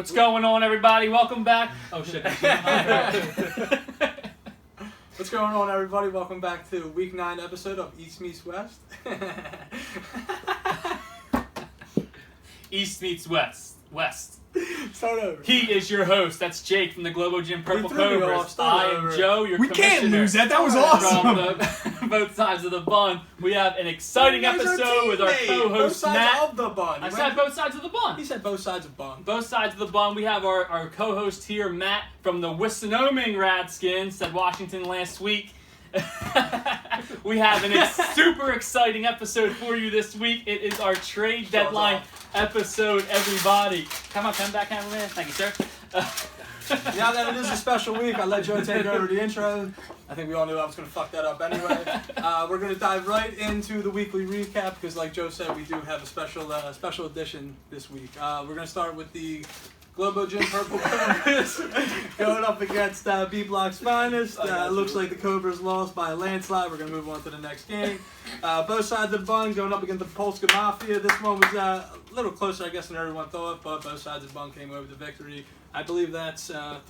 What's going on, everybody? Welcome back. Oh, shit. What's going on, everybody? Welcome back to Week 9 episode of East Meets West. East meets West. Start over. He is your host. That's Jake from the Globo Gym Purple threw me Cobras. off. Start I am over. Joe, your We commissioner. can't lose that. That was awesome. From both sides of the bun. We have an exciting episode with our Both co-host, sides Matt. of the bun. I said both sides of the bun. He said both sides of bun. Both sides of the bun. We have our co-host here, Matt, from the Wissonoming Radskins, said Washington last week. We have a super exciting episode for you this week. It is our trade deadline episode, everybody. Come on, come back, cameraman. Thank you, sir. Now that it is a special week, I let Joe take over the intro. I think we all knew I was going to fuck that up anyway. We're going to dive right into the weekly recap because, like Joe said, we do have a special edition this week. We're going to start with the Globo Gym Purple Cobras going up against B Block's finest. Looks like the Cobras lost by a landslide. We're going to move on to the next game. Both sides of the bun going up against the Polska Mafia. This one was a little closer, I guess, than everyone thought, but both sides of the bun came over the victory. I believe that's 4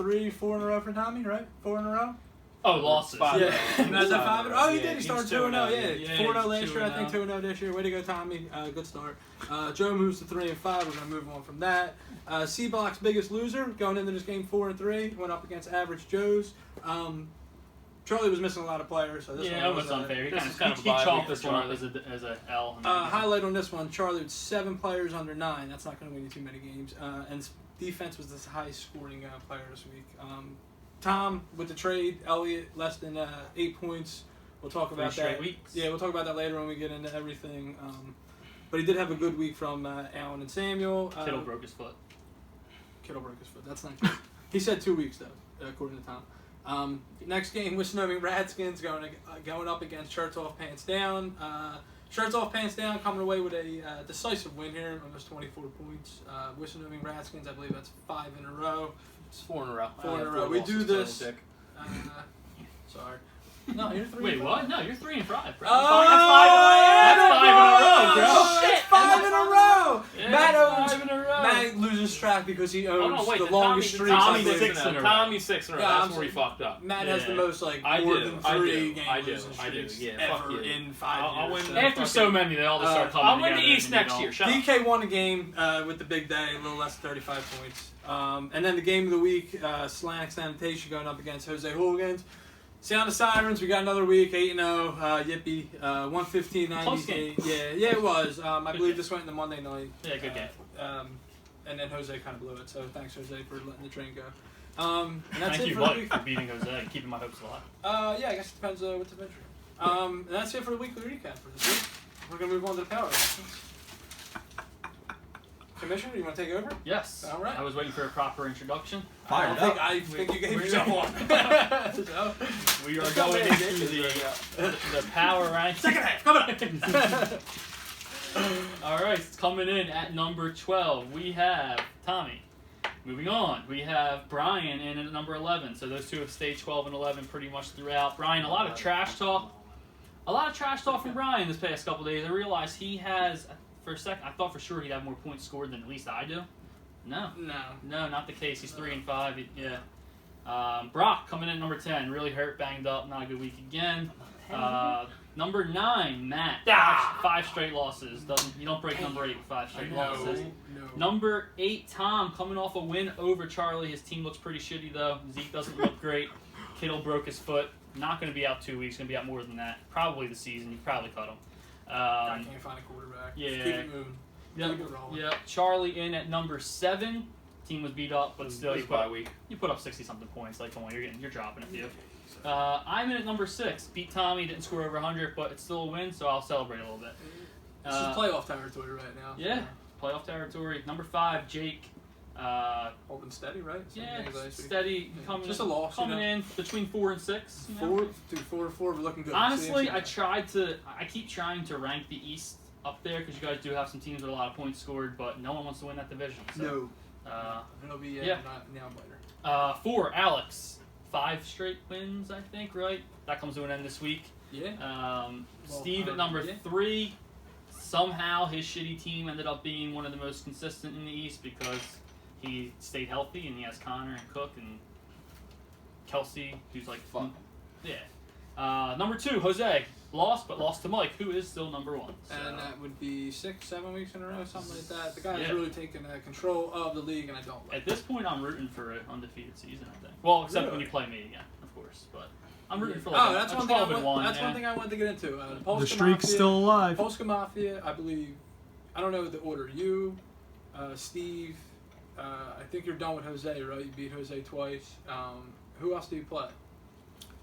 in a row for Tommy, right? 4 in a row? Oh, losses. Yeah. Is that 5 in a row? Oh, he did. He he's started 2 in 0. Yeah. 4 0 last year, I think 2 0 this year. Way to go, Tommy. Good start. Joe moves to 3 and 5. We're going to move on from that. C Block's biggest loser going into this game 4 and 3. Went up against Average Joe's. Charlie was missing a lot of players, so this one that was was unfair. He kind of a he bye chalked week this for one up Charlie. as a L. Highlight on this one, Charlie with 7 players under 9. That's not going to win you too many games. And defense was the highest scoring player this week. Tom with the trade, Elliott less than 8 points. We'll talk about straight that. weeks. Yeah, we'll talk about that later when we get into everything. But he did have a good week from Allen and Samuel. Kittle broke his foot. Kittle broke his foot. That's not good. He said 2 weeks though, according to Tom. Next game, Wissonoming Radskins going up against Shirts Off Pants Down. Shirts Off Pants Down coming away with a decisive win here, almost 24 points. Wissonoming Radskins, I believe that's 5 in a row. It's 4 in a row. 4 in a row. We do this. Sorry. No, you're 3. Wait, and 5. what? No, you're 3 and 5, bro. Oh, That's 5 in a row, bro. Oh, shit, 5 in a row. Yeah, Matt owns. 5 in a row. Matt loses track because he owns Oh, no, wait, the the longest Tommy- streak. Tommy's I believe. 6 in a row. Tommy's 6 in a row. Yeah, That's where he fucked up. Matt has the most more than 3 game I do. losing streaks Yeah, fuck ever you. in 5 I'll years. win. After so many, they all just start coming I'll win the together East and you next don't. year. Shut up. DK won a game with the big day, a little less than 35 points. And then the game of the week, Slanix Sanitation going up against Jose Hooligans. Sound of Sirens, we got another week, 8-0, yippee, 115-98. Yeah, it was. I believe this went into Monday night. Yeah, good game. And then Jose kind of blew it, so thanks, Jose, for letting the train go. And that's Thank it you, for the Mike, week. for beating Jose and keeping my hopes alive. Yeah, I guess it depends what the venture. And that's it for the weekly recap for this week. We're going to move on to the power rankings. Commissioner, you want to take over? Yes. All right. I was waiting for a proper introduction. I think you gave yourself one. So, We are let's go going ahead, into Jake. the power rank. Second half, coming up. All right, it's coming in at number 12. We have Tommy. Moving on, we have Brian in at number 11. So those two have stayed 12 and 11 pretty much throughout. Brian, a lot of trash talk. A lot of trash talk from Brian this past couple days. I realized he has, for a second, I thought for sure he'd have more points scored than at least I do. No, not the case. He's 3 and 5. Yeah. Brock coming in at number 10. Really hurt, banged up. Not a good week again. Number 9, Matt. 5 straight losses. You don't break number 8 with 5 straight losses. Number 8, Tom, coming off a win over Charlie. His team looks pretty shitty though. Zeke doesn't look great. Kittle broke his foot. Not going to be out 2 weeks. Going to be out more than that. Probably the season. You probably cut him. I can't find a quarterback. Yeah. Keep it moving. Keep it rolling. Yep. Charlie in at number 7. Team was beat up, but still, It's bye week. you put up 60-something points. Like, come on, you're dropping a few. I'm in at number 6. Beat Tommy, didn't score over 100, but it's still a win, so I'll celebrate a little bit. This is playoff territory right now. Yeah, playoff territory. Number 5, Jake. Holding steady, right? Same Yeah, thing as last week. steady. Coming Just in, a loss, coming in between 4 and 6. you know? 4 to 4, we're looking good. Honestly, I keep trying to rank the East up there because you guys do have some teams with a lot of points scored, but no one wants to win that division. So. No. It'll be yeah. nail biter. 4, Alex. 5 straight wins, I think, right? That comes to an end this week. Yeah. Steve at number 3. Somehow his shitty team ended up being one of the most consistent in the East because he stayed healthy, and he has Connor and Cook and Kelsey, who's like Fun. Yeah. Number 2, Jose. Lost, but lost to Mike, who is still number 1. So. And that would be 6-7 weeks in a row, something like that. The guy's Yeah. really taken control of the league, and I don't like At this point, I'm rooting for an undefeated season, I think. Well, except when Really? you play me again, of course. But I'm rooting for Oh, like that's a one thing. 12-1. That's one thing I wanted to get into. Polska The streak's Mafia, still alive. Polska Mafia, I believe. I don't know the order. You, Steve. I think you're done with Jose, right? You beat Jose twice. Who else do you play?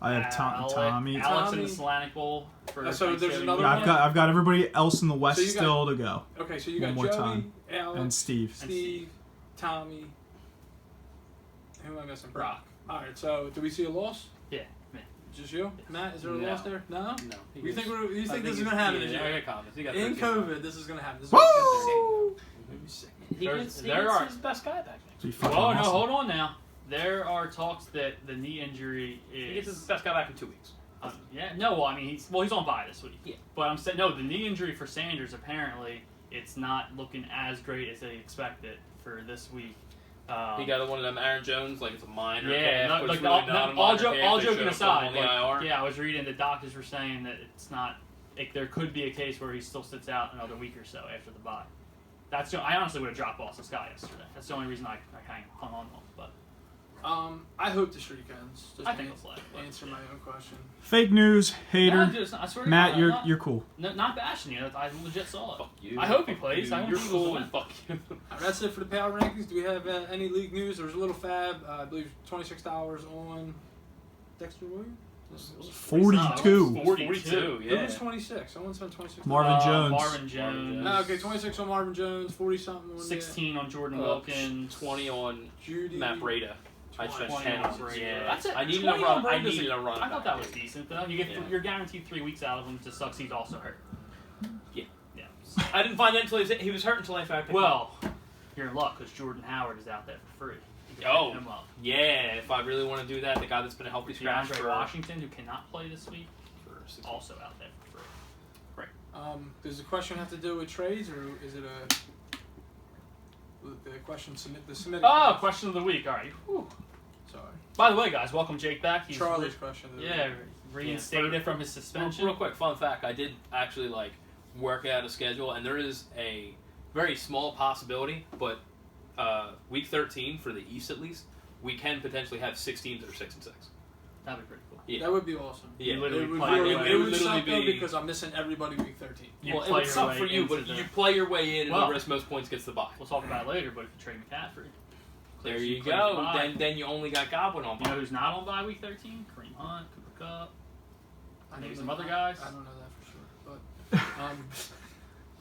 I have Tommy. Alex in the Tommy. Atlantic Bowl for So there's Thanksgiving. another Yeah, one? I've got everybody else in the West So you got- still to go. Okay, so you One got more Joey, time. Alex, And Steve. Steve, Tommy. Who am I missing? Brock. All right. So do we see a loss? Yeah, me. Just you, Matt? Is there a No. loss there? No. No. You think this is gonna happen this Yeah, I year? got confidence. He got In 13. COVID, this is gonna happen. This is what Woo! Maybe sick. He There gets are- his best guy back next Be week. fucking Oh no, awesome. hold on now. There are talks that the knee injury He gets his is. best guy back in 2 weeks. Yeah, no. Well, I mean, he's on bye this week. Yeah. But I'm saying no. The knee injury for Sanders apparently it's not looking as great as they expected for this week. He got one of them Aaron Jones, like it's a minor. Yeah, calf, no, but like it's really not a all, minor calf. all They joking showed him aside, on the like, IR. yeah, I was reading the doctors were saying that it's not. Like, there could be a case where he still sits out another week or so after the bye. That's I honestly would have dropped Boston Scott yesterday. That's the only reason I kind of hung on to him. But I hope the streak ends. Just I think it's left. answer my own question. Fake news, hater. No, dude, I swear to Matt, God, you're I'm not, you're cool. not bashing you. I legit saw it. Fuck you. I hope he Fuck plays. you. I want You're Eagles cool to win. and fuck you. That's it for the power rankings. Do we have any league news? There was a little fab. I believe $26 on Dexter Williams. 42. 42. Yeah. Who was 26? Someone spent 26. Marvin Jones. Marvin Jones. Okay, 26 on Marvin Jones, 40 something on 16 on Jordan Uh, Wilkins. 20 on Judy. Matt Breda. I spent 20 10 on on Brady. Yeah, That's it. I needed 20 a on run. I Brady's needed a run. I thought that was decent though. You get Yeah. you're guaranteed 3 weeks out of him. Just sucks he's also hurt. Yeah. Yeah. I didn't find that until he was hurt until I found. Well, you're in luck because Jordan Howard is out there for free. You can Oh. pick him up. Yeah, if I really want to do that, the guy that's been a healthy scratch DeAndre for Washington, who cannot play this week, six also out there for free. Does the question have to do with trades, or is it the question submitted? Oh, question of the week. All right. Whew. Sorry. By the way, guys, welcome Jake back. He's Charlie's question. Of the yeah, week. reinstated from his suspension. Real quick, fun fact: I did actually work out a schedule, and there is a very small possibility, but week 13 for the East at least, we can potentially have 6 teams that are 6-6. That'd be pretty cool. Yeah. That would be awesome. Yeah, You literally It would, play really, your way. it would literally suck though be- because I'm missing everybody week 13. You Well, it play would your suck way for you, into but the- you play your way in, and Well- the rest most points gets the bye. We'll talk about it later, but if you trade McCaffrey, There clears you clears go. the bye. Then you only got Godwin on You know bye. who's not on bye week 13? Kareem Hunt, Cooper Kupp. I Maybe don't some know other that. guys? I don't know that for sure, but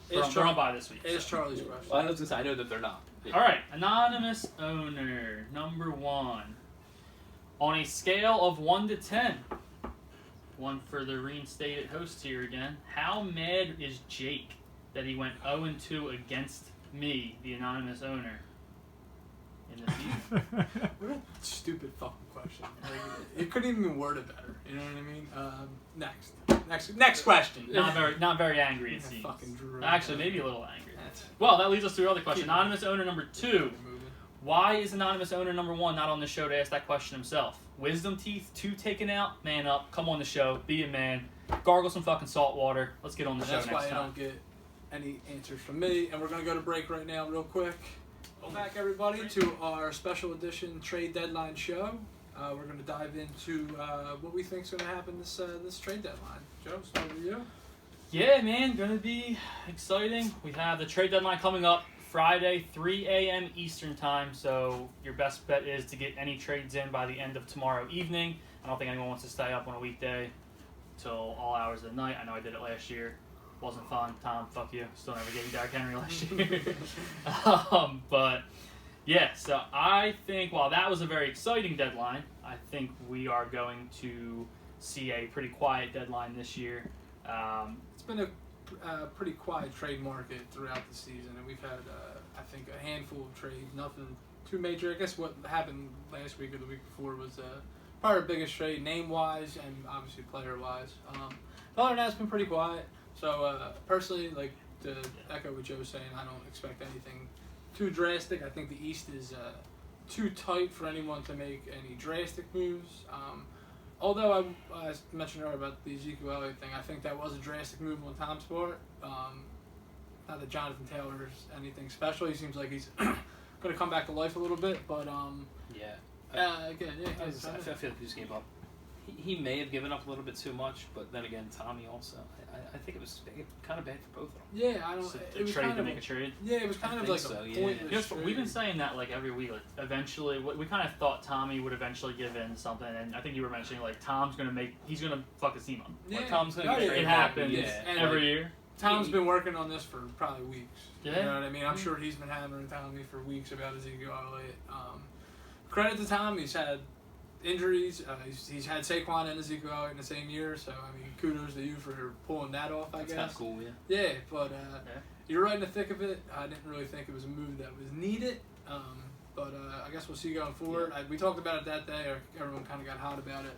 They're on Char- bye this week. it's so. Charlie's question. Well, I was gonna say I know that they're not. Yeah. All right, anonymous owner number 1. On a scale of 1 to 10, one for the reinstated host here again. How mad is Jake that he went 0-2 against me, the anonymous owner, in the season? What a stupid fucking question. Like, you couldn't even word it better. You know what I mean? Next question. Not very angry, it Yeah, seems. fucking Drew. Actually, maybe a little angry. That's- Well, that leads us to your other question. Keep Anonymous owner number 2. moving. Why is anonymous owner number 1 not on the show to ask that question himself? Wisdom teeth 2 taken out. Man up. Come on the show. Be a man. Gargle some fucking salt water. Let's get on the And show that's why next you time. don't get any answers from me. And we're going to go to break right now real quick. Welcome back, everybody, to our special edition trade deadline show. We're going to dive into what we think is going to happen this trade deadline. Joe, start with you. Yeah, man. Gonna be exciting. We have the trade deadline coming up Friday, 3 a.m. Eastern time. So your best bet is to get any trades in by the end of tomorrow evening. I don't think anyone wants to stay up on a weekday till all hours of the night. I know I did it last year. Wasn't fun. Tom, fuck you. Still never gave you Derrick Henry last year. But yeah, so I think while that was a very exciting deadline, I think we are going to see a pretty quiet deadline this year. It's been a pretty quiet trade market throughout the season, and we've had, I think, a handful of trades. Nothing too major. I guess what happened last week or the week before was probably our biggest trade, name-wise and obviously player-wise. Other than that, it's been pretty quiet. So personally, like to echo what Joe was saying, I don't expect anything too drastic. I think the East is too tight for anyone to make any drastic moves. Although I mentioned earlier about the Ezekiel Elliott thing, I think that was a drastic move on Tom's part. Not that Jonathan Taylor's anything special. He seems like he's going to come back to life a little bit, but Yeah. again, I feel like he just gave up. He may have given up a little bit too much, but then again, Tommy also. I think it was kind of bad for both of them. yeah, I don't. So It to was trade kind to of make a trade. yeah, it was kind I of think like so, a yeah. pointless Just, trade. we've been saying that like every week. Like, eventually, we kind of thought Tommy would eventually give in something, and I think you were mentioning like Tom's he's gonna fuck his team up. Yeah, Like, Tom's gonna yeah, get yeah, traded. It happens Yeah. And, every like, year. Tom's been working on this for probably weeks. Yeah. You know what I mean? I'm sure he's been hammering Tommy for weeks about Ezekiel Elliott. Credit to Tom, he's had injuries. He's had Saquon and Ezekiel Elliott in the same year, so I mean, kudos to you for pulling that off. I That's guess. kind of cool, yeah. Yeah, but you're right in the thick of it. I didn't really think it was a move that was needed. But I guess we'll see going forward. We talked about it that day, or everyone kind of got hot about it.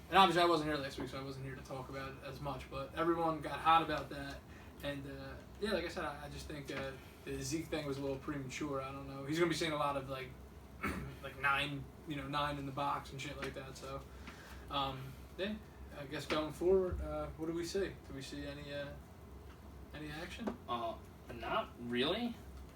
And obviously I wasn't here last week, so I wasn't here to talk about it as much. But everyone got hot about that. And yeah, like I said, I just think the Zeke thing was a little premature. I don't know. He's going to be seeing a lot of like 9 in the box and shit like that. So yeah, I guess going forward, what do we see? Do we see any action? Not really.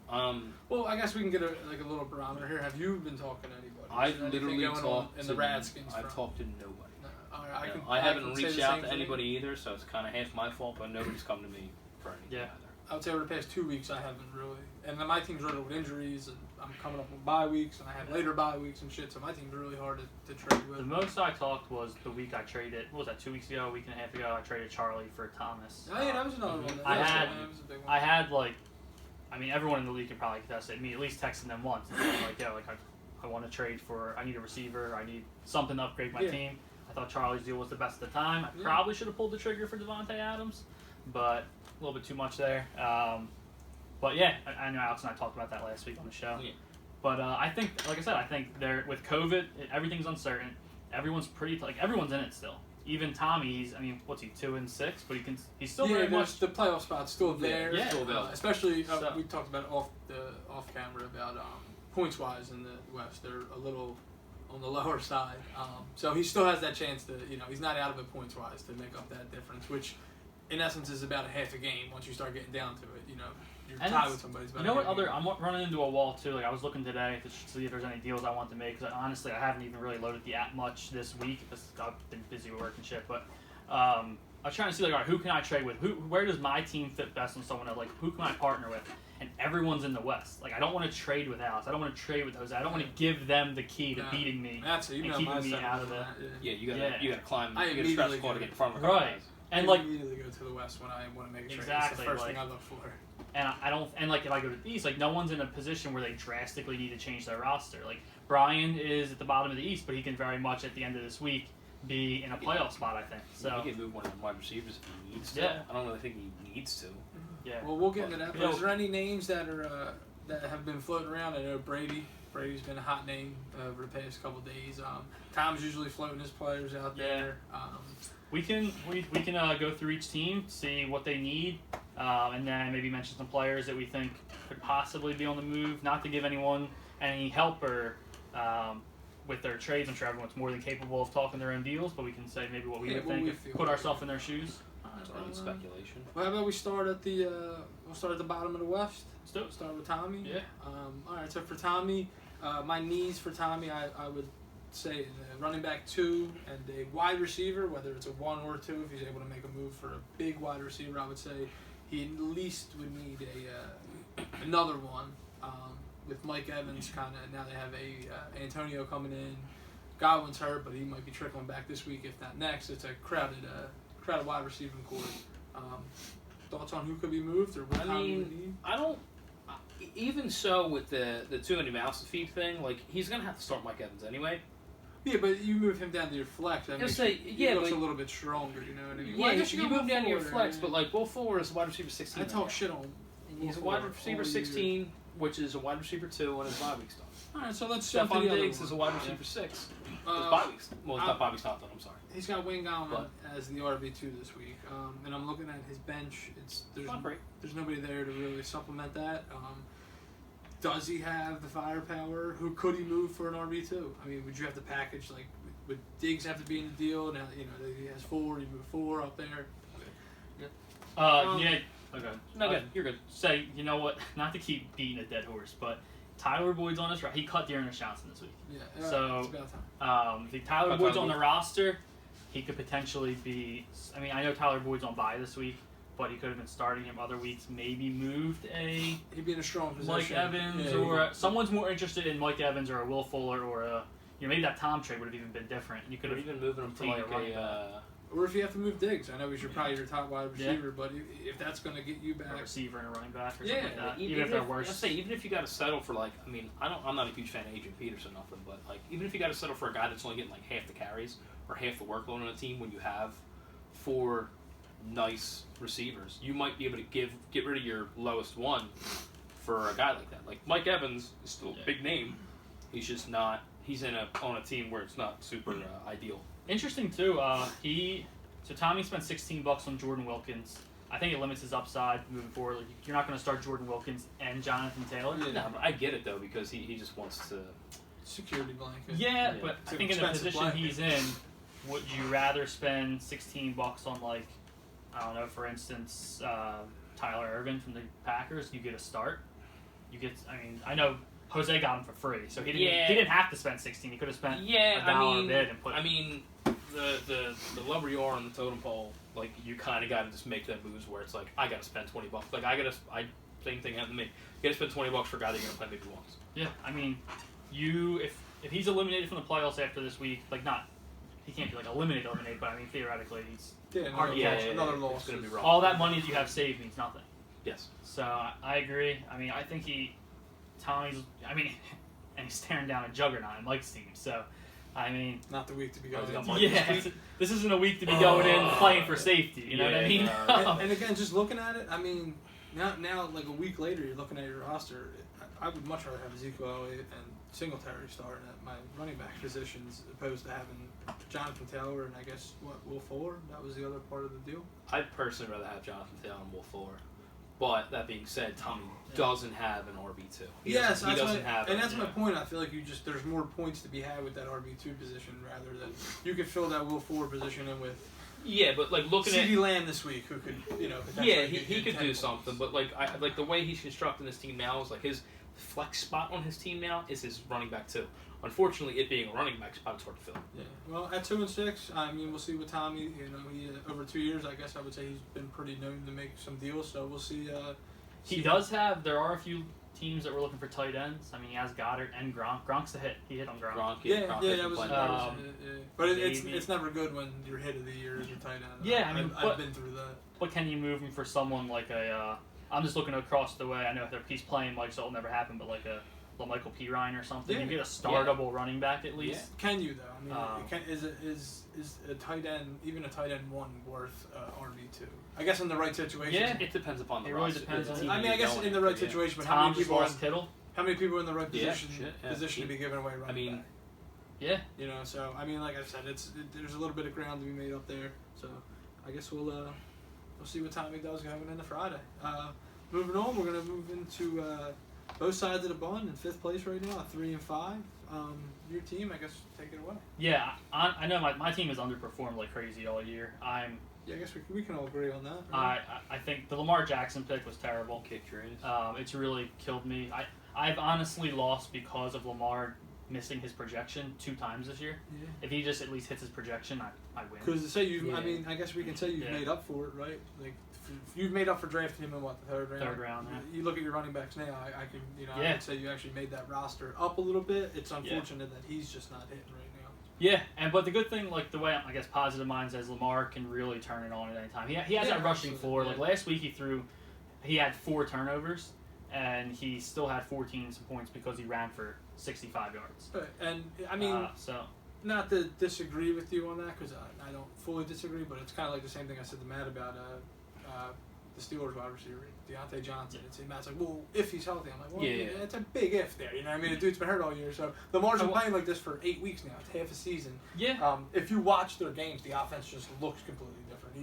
Well, I guess we can get a little barometer here. Have you been talking to anybody? I've Is there anything literally going on talked in to the Radskins. I've talked to nobody. No, all right, You know, I I haven't can say reached the out same to thing. anybody either, so it's kind of half my fault, but nobody's come to me for anything Yeah. either. I would say over the past 2 weeks, I haven't really. And then my team's riddled with injuries, and I'm coming up on bye weeks, and I have later bye weeks and shit. So my team's really hard to trade with. The most I talked was the week I traded. What was that? 2 weeks ago, a week and a half ago, I traded Charlie for Thomas. Oh yeah, that was another one. I had- that was a big one. I had like, I mean, everyone in the league can probably contest it. Me at least texting them once, and being like, yo, like I want to trade for. I need a receiver. I need something to upgrade my Yeah. team. I thought Charlie's deal was the best at the time. I Yeah. probably should have pulled the trigger for Devontae Adams, but a little bit too much there. But yeah, I know Alex and I talked about that last week on the show. Yeah. But I think, like I said, I think they're with COVID, everything's uncertain. Everyone's everyone's in it still. Even Tommy, what's he 2-6? But he's still very much. the playoff spot's still there. Yeah. Still available. Especially So- we talked about off camera about points wise in the West. They're a little on the lower side. So he still has that chance to he's not out of it points wise to make up that difference, which in essence is about a half a game once you start getting down to it. You're And tied it's- with somebody. It's about You know a what? half a game. I'm running into a wall too. Like I was looking today to see if there's any deals I want to make. Because honestly, I haven't even really loaded the app much this week because I've been busy with work and shit. But I was trying to see like, all right, who can I trade with? Where does my team fit best on someone else? Like who can I partner with? And everyone's in the West. Like I don't want to trade with Alex. I don't want to trade with Jose. I don't want to give them the key to Yeah. beating me. That's it. You and know keeping my me side out of of that. Yeah, you Yeah. gotta climb. I You gotta immediately stretch the to get get in front of a couple Right. guys. And I like immediately go to the West when I want to make a trade. Exactly, It's the first like- thing I look for. And I don't, and like if I go to the East, like no one's in a position where they drastically need to change their roster. Like Brian is at the bottom of the East, but he can very much at the end of this week be in a playoff spot. I think so. He can move one of the wide receivers if he needs to. Yeah. I don't really think he needs to. Yeah. Well, we'll get into that. But Yeah. is there any names that are that have been floating around? I know Brady's been a hot name over the past couple days. Tom's usually floating his players out there. We can go through each team, see what they need, and then maybe mention some players that we think could possibly be on the move. Not to give anyone any help or with their trades. I'm sure everyone's more than capable of talking their own deals, but we can say maybe what we Yeah, would what think, we if- feel. put ourselves in their shoes. It's only speculation. Well, how about we start at we'll start at the bottom of the West. Let's do it. Start with Tommy. Yeah. All right. So for Tommy, my needs for Tommy, I would say running back 2 and a wide receiver, whether it's a 1 or 2. If he's able to make a move for a big wide receiver, I would say he at least would need another one. With Mike Evans, kind of now they have Antonio coming in. Godwin's hurt, but he might be trickling back this week, if not next. It's a crowded wide receiving core. Thoughts on who could be moved or what I Tommy would mean, need? I don't. Even so, with the too many mouths to feed thing, like he's gonna have to start Mike Evans anyway. Yeah, but you move him down to your flex. That makes say, he yeah, looks but- a little bit stronger. You know what I mean? Yeah, Well, I guess you go move Will down to your Fuller, flex, yeah. but like Will Fuller is a wide receiver 16. I talk shit on. He's a Will wide Fuller receiver all year. 16, which is a wide receiver 2 on his bye week start. All right, so let's jump to Stephon the other Diggs one. is a wide receiver 6. His Uh, bye week. Well, it's I- not Bobby Stockton. I'm sorry. He's got Wayne Gallman But- as the RB2 this week, and I'm looking at his bench. There's Not great. there's nobody there to really supplement that. does he have the firepower? Who could he move for an RB2? I mean, would you have to package, like, would Diggs have to be in the deal? Now, you know, he has 4, you move 4 up there. Yeah. Okay. No, good. You're good. Say, you know what? Not to keep beating a dead horse, but Tyler Boyd's on his roster. He cut Dearness Johnson this week. Yeah, So, it's about time. If Tyler Cut Boyd's Tyler on the Boyd. roster, he could potentially be. I mean, I know Tyler Boyd's on bye this week, but he could have been starting him other weeks. Maybe moved a He'd be in a strong position. Mike Evans, Yeah, or someone's more interested in Mike Evans or a Will Fuller or a. You know, maybe that Tom trade would have even been different. You could Or have even moving him to taken like a running Or if you have to move Diggs, I know he's probably your top wide Yeah. receiver, but if that's going to get you a back, receiver and a running back or Yeah, something like that. Even Even if they're I worse. say, even if you got to settle for like, I mean, I'm not a huge fan of Adrian Peterson, nothing, but like, even if you got to settle for a guy that's only getting like half the carries or half the workload on a team, when you have 4 nice receivers, you might be able to get rid of your lowest one for a guy like that. Like Mike Evans is still a big name. He's just not. He's on a team where it's not super ideal. Interesting too. So Tommy spent $16 on Jordan Wilkins. I think it limits his upside moving forward. Like, you're not going to start Jordan Wilkins and Jonathan Taylor. Yeah. No, but I get it though, because he just wants to. security blanket. Yeah, Yeah. but It's I an think in the expensive position blanket. he's in, would you rather spend $16 on, like, I don't know, for instance, Tyler Irvin from the Packers? You get a start. You get. I mean, I know Jose got him for free, so he didn't. Yeah. He didn't have to spend 16. He could have spent Yeah, a dollar bid and put. I mean, the lower you are on the totem pole, like you kind of got to just make them moves where it's like I got to spend $20. Like same thing happened to me. You got to spend $20 for a guy that you're gonna play maybe once. Yeah, I mean, if he's eliminated from the playoffs after this week, like he can't be like eliminated, but I mean theoretically he's Yeah, Hard another, to catch. another It's loss. gonna be rough. all that money that you have saved means nothing. Yes. So I agree. I mean, I think Tommy's. I mean, and he's staring down a juggernaut in Mike's team. So, I mean, Not the week to be Oh, going he's got into. Mike yeah, this isn't a week to be going in playing for safety. You know what I Yeah, mean? no. And again, just looking at it, I mean, now like a week later, you're looking at your roster. I would much rather have Ezekiel Elliott and Singletary starting at my running back positions, opposed to having Jonathan Taylor and I guess Will Fuller. That was the other part of the deal. I'd personally rather have Jonathan Taylor and Will Fuller. But that being said, Tommy doesn't have an RB2. He Yes, doesn't have and it. that's my point. I feel like there's more points to be had with that RB2 position rather than you could fill that Will Fuller position in with Yeah, but like looking at CeeDee Lamb this week, who could potentially yeah, get he could 10 do points. something. But like like the way he's constructing his team now is like his flex spot on his team now is his running back too. Unfortunately, it being a running back spot, it's hard to fill. Yeah. Well, at 2-6, I mean, we'll see with Tommy. You know, he over 2 years, I guess I would say he's been pretty known to make some deals. So we'll see. He does have. There are a few teams that were looking for tight ends. I mean, he has Goddard and Gronk. Gronk's the hit. He hit on Gronk. Gronk, Yeah, Gronk yeah, hasn't that was. played That well. was but maybe. it's never good when your hit of the year is your tight end. Yeah, I mean, I've but- been through that. What can you move him for someone like a? I'm just looking across the way. I know he's playing Mike, so it'll never happen. But like a Michael Pirine or something, Yeah. you get a startable running back at least. Can you though? I mean, Um, is a tight end, even a tight end one, worth RB2? I guess in the right situation. Yeah. It depends upon the It really roster. depends the on- team I mean, I you're guess going in the right after, yeah. situation, but how Tom many just people are lost Kittle. how many people are in the right Yeah, position shit, yeah. position to be giving away running I mean, back? Yeah. You know, so I mean, like I said, there's a little bit of ground to be made up there. So I guess we'll see what Tommy does going into Friday. Moving on, we're gonna move into both sides of the bun in 5th place right now, 3 and 5. Your team, I guess, take it away. Yeah, I know my team has underperformed like crazy all year. Yeah, I guess we can all agree on that. Right? I think the Lamar Jackson pick was terrible. Kicked your ass. It's really killed me. I've honestly lost because of Lamar missing his projection 2 times this year. Yeah. If he just at least hits his projection, I win. Because say you, I Yeah. mean, I guess we can say you've Yeah. made up for it, right? Like you've made up for drafting him in what, the 3rd round? 3rd round, yeah. You look at your running backs now. I can, I Yeah. would say you actually made that roster up a little bit. It's unfortunate that he's just not hitting right now. Yeah, but the good thing, like the way I guess positive mind says, Lamar can really turn it on at any time. He has Yeah, that rushing absolutely, floor. yeah. Like last week, he had 4 turnovers, and he still had 14 points because he ran for 65 yards. And I mean, So not to disagree with you on that because I don't fully disagree, but it's kind of like the same thing I said to Matt about the Steelers wide receiver, Deontay Johnson. And Matt's like, well, if he's healthy, I'm like, well, Yeah. it's a big if there. You know what I mean? The dude's been hurt all year, so Lamar's been playing like this for 8 weeks now. It's half a season. yeah, If you watch their games, the offense just looks completely different.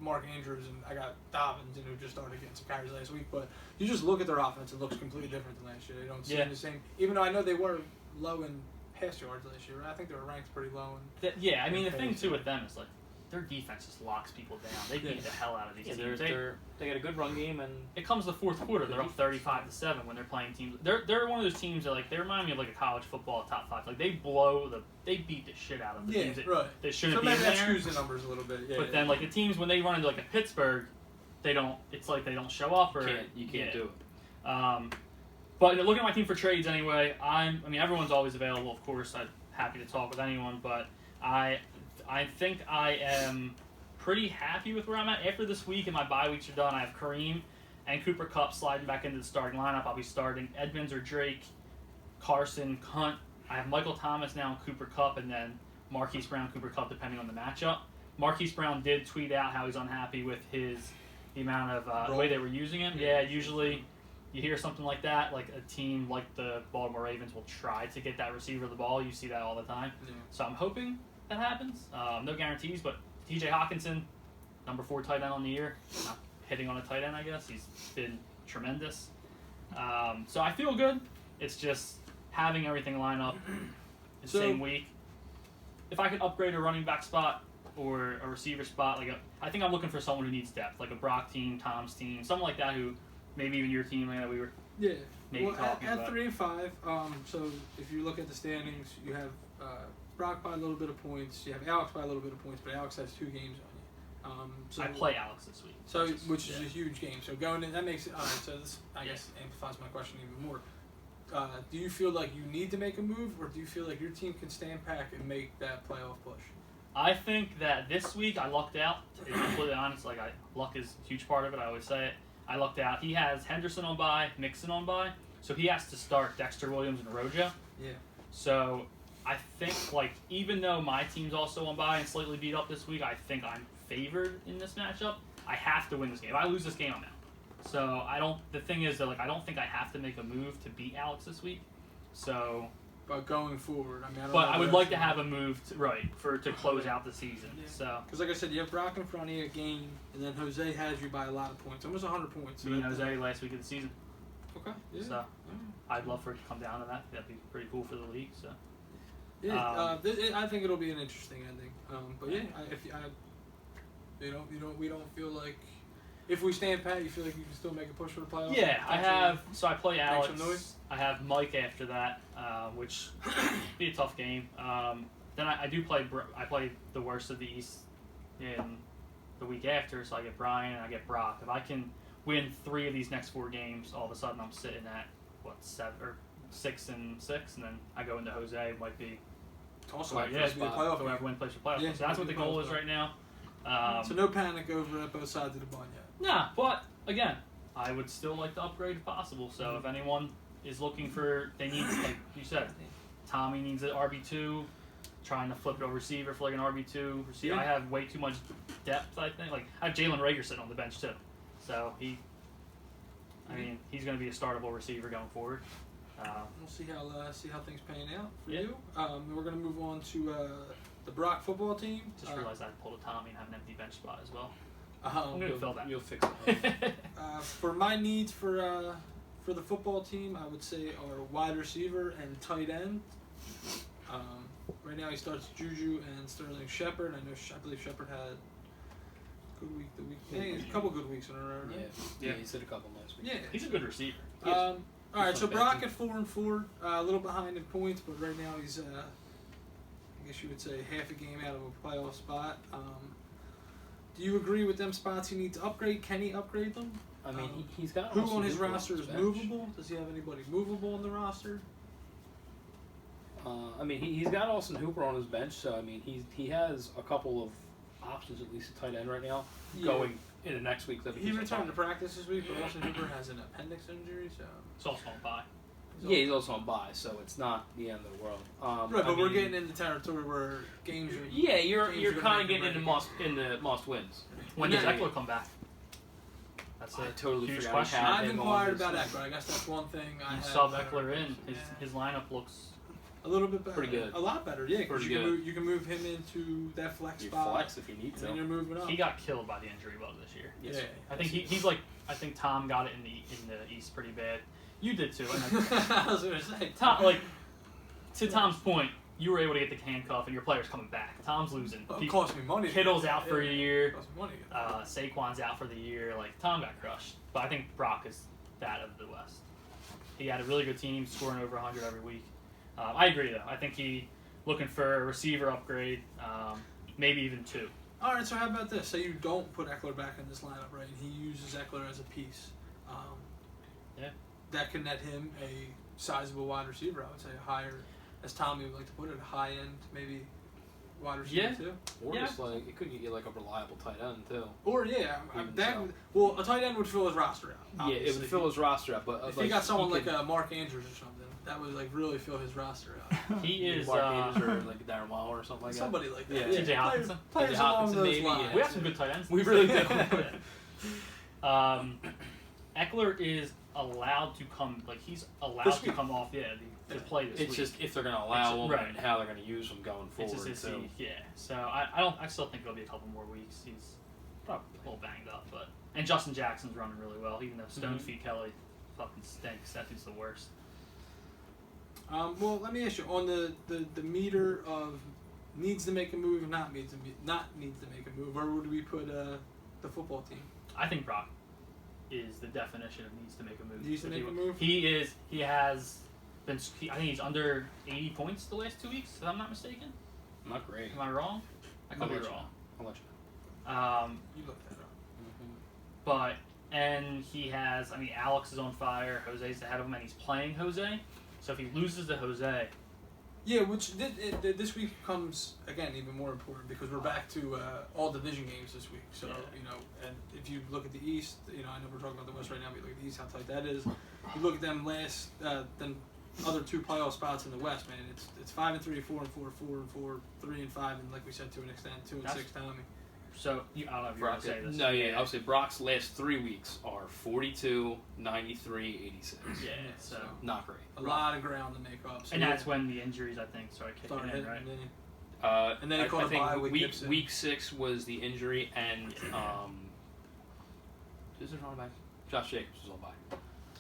Mark Andrews and I got Dobbins, who just started getting some carries last week. But you just look at their offense; it looks completely different than last year. They don't seem the same. Even though I know they were low in pass yards last year, right? I think they were ranked pretty low. Yeah, I mean the thing too with them is like their defense just locks people down. They beat the hell out of these teams. They got a good run game, and it comes to the fourth quarter, they're up 35-7 when they're playing teams. They're one of those teams that like they remind me of like a college football top 5. Like they beat the shit out of the teams that shouldn't be in there. So maybe that skews the numbers a little bit. Yeah, but then like the teams when they run into like a Pittsburgh, they don't. It's like they don't show up or you can't do it. But looking at my team for trades anyway, I mean everyone's always available. Of course, I'm happy to talk with anyone, but I think I am pretty happy with where I'm at. After this week and my bye weeks are done, I have Kareem and Cooper Kupp sliding back into the starting lineup. I'll be starting Edmonds or Drake, Carson, Hunt. I have Michael Thomas now and Cooper Kupp, and then Marquise Brown, Cooper Kupp, depending on the matchup. Marquise Brown did tweet out how he's unhappy with the amount of the way they were using him. Yeah, usually you hear something like that, like a team like the Baltimore Ravens will try to get that receiver the ball. You see that all the time. Yeah. So I'm hoping that happens. No guarantees, but TJ Hawkinson, number 4 tight end on the year. Not hitting on a tight end, I guess. He's been tremendous. So I feel good. It's just having everything line up the same week. If I could upgrade a running back spot or a receiver spot, I think I'm looking for someone who needs depth, like a Brock team, Tom's team, someone like that who maybe even your team that we were maybe talking about. At 3 and 5, so if you look at the standings, you have Brock by a little bit of points. You have Alex by a little bit of points, but Alex has 2 games on you. So I play Alex this week. So which is a huge game. So going in, that makes it all right. So this I guess amplifies my question even more. Do you feel like you need to make a move, or do you feel like your team can stand back and make that playoff push? I think that this week I lucked out. To be completely honest, luck is a huge part of it. I always say it. I lucked out. He has Henderson on bye, Mixon on bye, so he has to start Dexter Williams and Rojo. Yeah. So I think even though my team's also on bye and slightly beat up this week, I think I'm favored in this matchup. I have to win this game. If I lose this game, I'm out. So the thing is that I don't think I have to make a move to beat Alex this week. So. But going forward, I would like to have a move to close out the season. Yeah. So. Because like I said, you have Brock in front of you, a game, and then Jose has you by a lot of points, almost 100 points. Me and Jose last week of the season. Okay. Yeah. So I'd love for it to come down to that. That'd be pretty cool for the league. So. Yeah. I think it'll be an interesting ending. But yeah, we don't feel like. If we stand pat, you feel like you can still make a push for the playoffs? Yeah, I have. So I play Alex. I have Mike after that, which be a tough game. Then I do play. I play the worst of the East in the week after, so I get Brian and I get Brock. If I can win 3 of these next 4 games, all of a sudden I'm sitting at 6 and 6, and then I go into Jose. It might be also whoever win plays for playoff. Yeah, so that's what the goal is right now. So no panic over at both sides of the ball yet. Nah, but again, I would still like to upgrade if possible. So if anyone is looking they need, like you said, Tommy needs an RB2, trying to flip it over receiver for an RB2 receiver. Yeah. I have way too much depth, I think. I have Jalen Reagor sitting on the bench too. So he's going to be a startable receiver going forward. We'll see how things pan out for you. We're going to move on to the Brock football team. Just realized I pulled a Tommy and have an empty bench spot as well. I'm going to fill that. You'll fix it. For my needs for the football team, I would say are wide receiver and tight end. Right now he starts Juju and Sterling Shepard. I believe Shepard had a good week. A couple good weeks in a row. Right? Yeah, he's hit a couple last week. Yeah, he's a good receiver. All right, so Brock at 4-4, a little behind in points, but right now he's I guess you would say half a game out of a playoff spot. Do you agree with them spots he needs to upgrade? Can he upgrade them? I mean, he's got who on his roster is movable? Does he have anybody movable on the roster? I mean, he's got Austin Hooper on his bench, so I mean, he has a couple of options at least at tight end right now. Going into next week, he returned to practice this week, but Austin Hooper has an appendix injury, so it's also on bye. He's also on bye, so it's not the end of the world. Right, but we're getting into territory where games are. Yeah, you're kind of getting into must wins. When does Eckler come back? That's a totally huge forgot question. I've inquired about Eckler. I guess that's one thing I have. Sub Eckler in. His lineup looks A little bit better. Pretty good. A lot better, yeah. Because Pretty you can move him into that flex You spot. flex if you need And you're to. moving up. He got killed by the injury bug this year. Yes, yeah. sir. I think he's like, I think Tom got it in the East pretty bad. You did too. And I was gonna say. Tom, like, to Tom's point, you were able to get the handcuff and your player's coming back. Tom's losing. It cost me money. Kittle's out for a year. It cost me money. Saquon's out for the year. Like, Tom got crushed. But I think Brock is that of the West. He had a really good team, scoring over 100 every week. I agree, though. I think he looking for a receiver upgrade, maybe even 2. All right, so how about this? Say you don't put Eckler back in this lineup, right? And he uses Eckler as a piece. Yeah. That can net him a sizable wide receiver. I would say a higher, as Tommy would like to put it, a high end maybe wide receiver Yeah. too. Or Yeah. just like it could get you like a reliable tight end too. Or yeah, Even that so. well, a tight end would fill his roster out. Yeah, it obviously. would fill his roster up, but If like, he got someone he like could- Mark Andrews or something, that would like really fill his roster out. He is Mark Andrews or like Darren Waller or something like Somebody like that. Yeah. TJ Hawkinson. Players TJ along Hawkinson, those maybe, lines. yeah. We have some good tight ends. We really do. Eckler is allowed to come, like, he's allowed This to week. come off, to play this It's week. just if they're going to allow him right. and how they're going to use him going It's forward just too. So I still think it'll be a couple more weeks. He's probably a little banged up, but and Justin Jackson's running really well, even though Stone Feet Kelly fucking stinks. That dude's the worst. Well, let me ask you on the meter of needs to make a move, not needs to make a move. Where would we put the football team? I think Brock is the definition of needs to make a move. Needs to If make he- a move? He has been. I think he's under 80 points the last 2 weeks, if I'm not mistaken. Not great. Am I wrong? I could be I'll let you wrong. I'll let you know. You look that up. But and he has. I mean, Alex is on fire. Jose's ahead of him, and he's playing Jose. So if he loses to Jose, Yeah, which this week comes again even more important because we're back to all division games this week. So Yeah. and if you look at the East, I know we're talking about the West right now, but you look at the East, how tight that is. You look at them last, then other 2 playoff spots in the West, man. It's 5-3, 4-4, 4-4, 3-5, and like we said to an extent, 2-6, Tommy. so I don't know if you're Brock, gonna say this. no, yeah, I'll say Brock's last 3 weeks are 42, 93, 86. Yeah, so Not great. A lot of ground to make up. So and that's when the injuries I think started kicking started in, hitting, right? yeah. And then he I caught a think bye with week Gibson. 6 was the injury, and who's the running back? Josh Jacobs was on bye.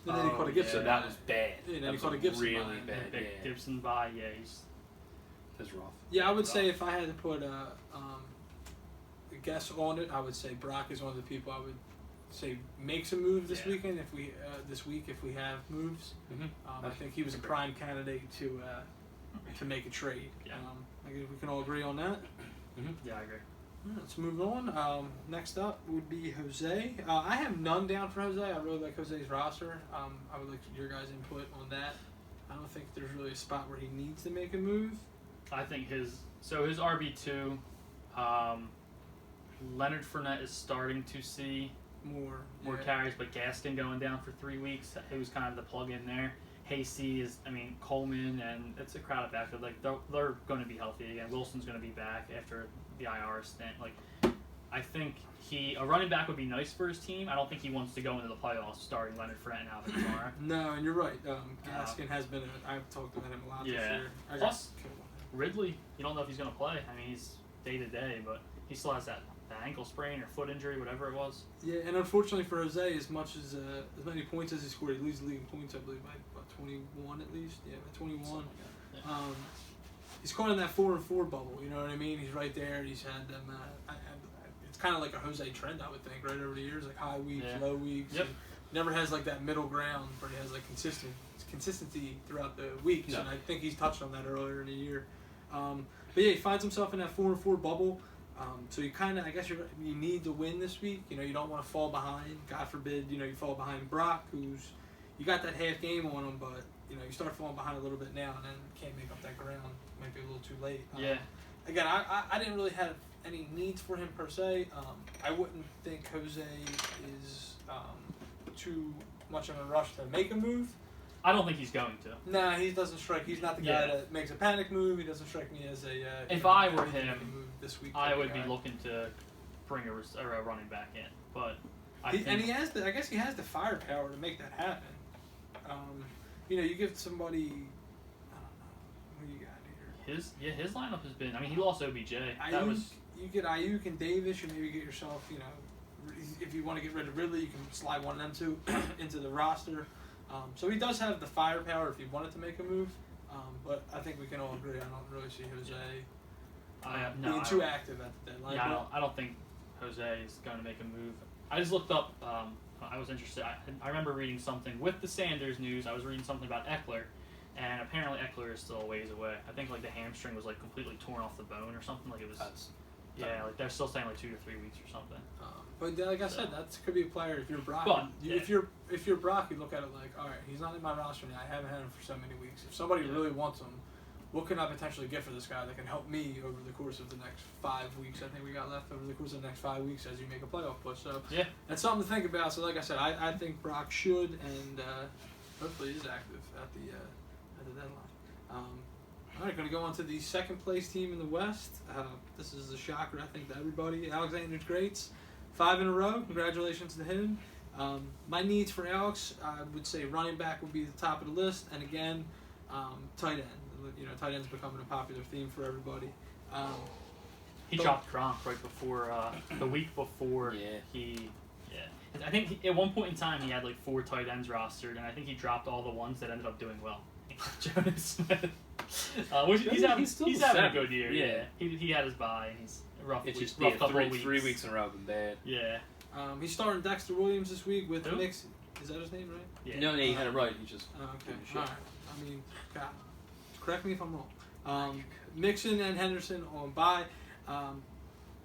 And then he caught a Gibson. So that was bad. Yeah, and then that he was caught a Gibson really bye. bad. Big Yeah, Gibson by he's that's rough. Yeah, I would say if I had to put a guess on it, I would say Brock is one of the people I would say makes a move this Yeah. weekend if we if we have moves. Mm-hmm. I think he was a prime candidate to make a trade. Yeah. I guess we can all agree on that. yeah, I agree. Let's move on. Next up would be Jose. I have none down for Jose. I really like Jose's roster. I would like your guys' input on that. I don't think there's really a spot where he needs to make a move. I think his RB2, Leonard Fournette is starting to see More more carries, but Gaston going down for 3 weeks, he was kind of the plug in there. Hasty is, Coleman, and it's a crowded backfield. Like they're going to be healthy again. Wilson's going to be back after the IR stint. Like I think a running back would be nice for his team. I don't think he wants to go into the playoffs starting Leonard Fournette and Alvin Kamara. No, and you're right. Gaskin has been. I've talked about him a lot this Yeah. year. I Plus- got killed on him. Ridley, you don't know if he's going to play. He's day to day, but he still has that ankle sprain or foot injury, whatever it was. Yeah, and unfortunately for Jose, as many points as he scored, he leads the league in points, I believe, by about 21 at least. Yeah, by 21. Something like that. He's caught in that 4-4 bubble. You know what I mean? He's right there. He's had them. It's kind of like a Jose trend, I would think, right over the years, like high weeks, Yeah. low weeks. Yep. And never has like that middle ground where he has like consistency throughout the weeks. No. And I think he's touched on that earlier in the year. But yeah, he finds himself in that 4-4 bubble. So you kind of, I guess you need to win this week. You don't want to fall behind. God forbid, you fall behind Brock, who's you got that half game on him, but you start falling behind a little bit now, and then can't make up that ground. Might be a little too late. Yeah. Again, I didn't really have any needs for him per se. I wouldn't think Jose is too much of a rush to make a move. I don't think he's going to. Nah, he doesn't strike. He's not the guy Yeah. that makes a panic move. He doesn't strike me as a. If I were need to make him, a move this week I type would of be guy. looking to bring a running back in, but I And think he has the. I guess he has the firepower to make that happen. You give somebody. I don't know. Who you his lineup has been. I mean, he lost OBJ. That Ayuk, was you get Ayuk and Davis, and maybe get yourself, if you want to get rid of Ridley, you can slide one of them two into the roster. So he does have the firepower if he wanted to make a move. But I think we can all agree. I don't really see Jose being too active at the deadline. Yeah, I don't think Jose is going to make a move. I just looked up. I was interested. I remember reading something with the Sanders news. I was reading something about Eckler, and apparently Eckler is still a ways away. I think like the hamstring was like completely torn off the bone or something. Like it was. Yeah, like they're still saying like 2 to 3 weeks or something. But like I said, that could be a player if you're Brock. But, if you're Brock, you look at it like, all right, he's not in my roster now. I haven't had him for so many weeks. If somebody really wants him, what can I potentially get for this guy that can help me over the course of the next 5 weeks? I think we got left over the course of the next 5 weeks as you make a playoff push. So that's something to think about. So like I said, I think Brock should and hopefully is active at the deadline. All right, going to go on to the second place team in the West. This is a shocker, I think, to everybody. Alexander Greats, 5 in a row. Congratulations to him. My needs for Alex, I would say running back would be the top of the list, and again, tight end. Tight end's becoming a popular theme for everybody. He dropped Gronk right before the week before he. Yeah, I think at one point in time he had like 4 tight ends rostered, and I think he dropped all the ones that ended up doing well. Jonas Smith. He's having a good year. Yeah. He had his bye, and he's rough. It's just rough couple 3 weeks in a row been bad. Yeah. He's starting Dexter Williams this week with Who? Mixon. Is that his name, right? Yeah. No, he had it right. He just Okay. All right. I mean, God, correct me if I'm wrong. Mixon and Henderson on bye.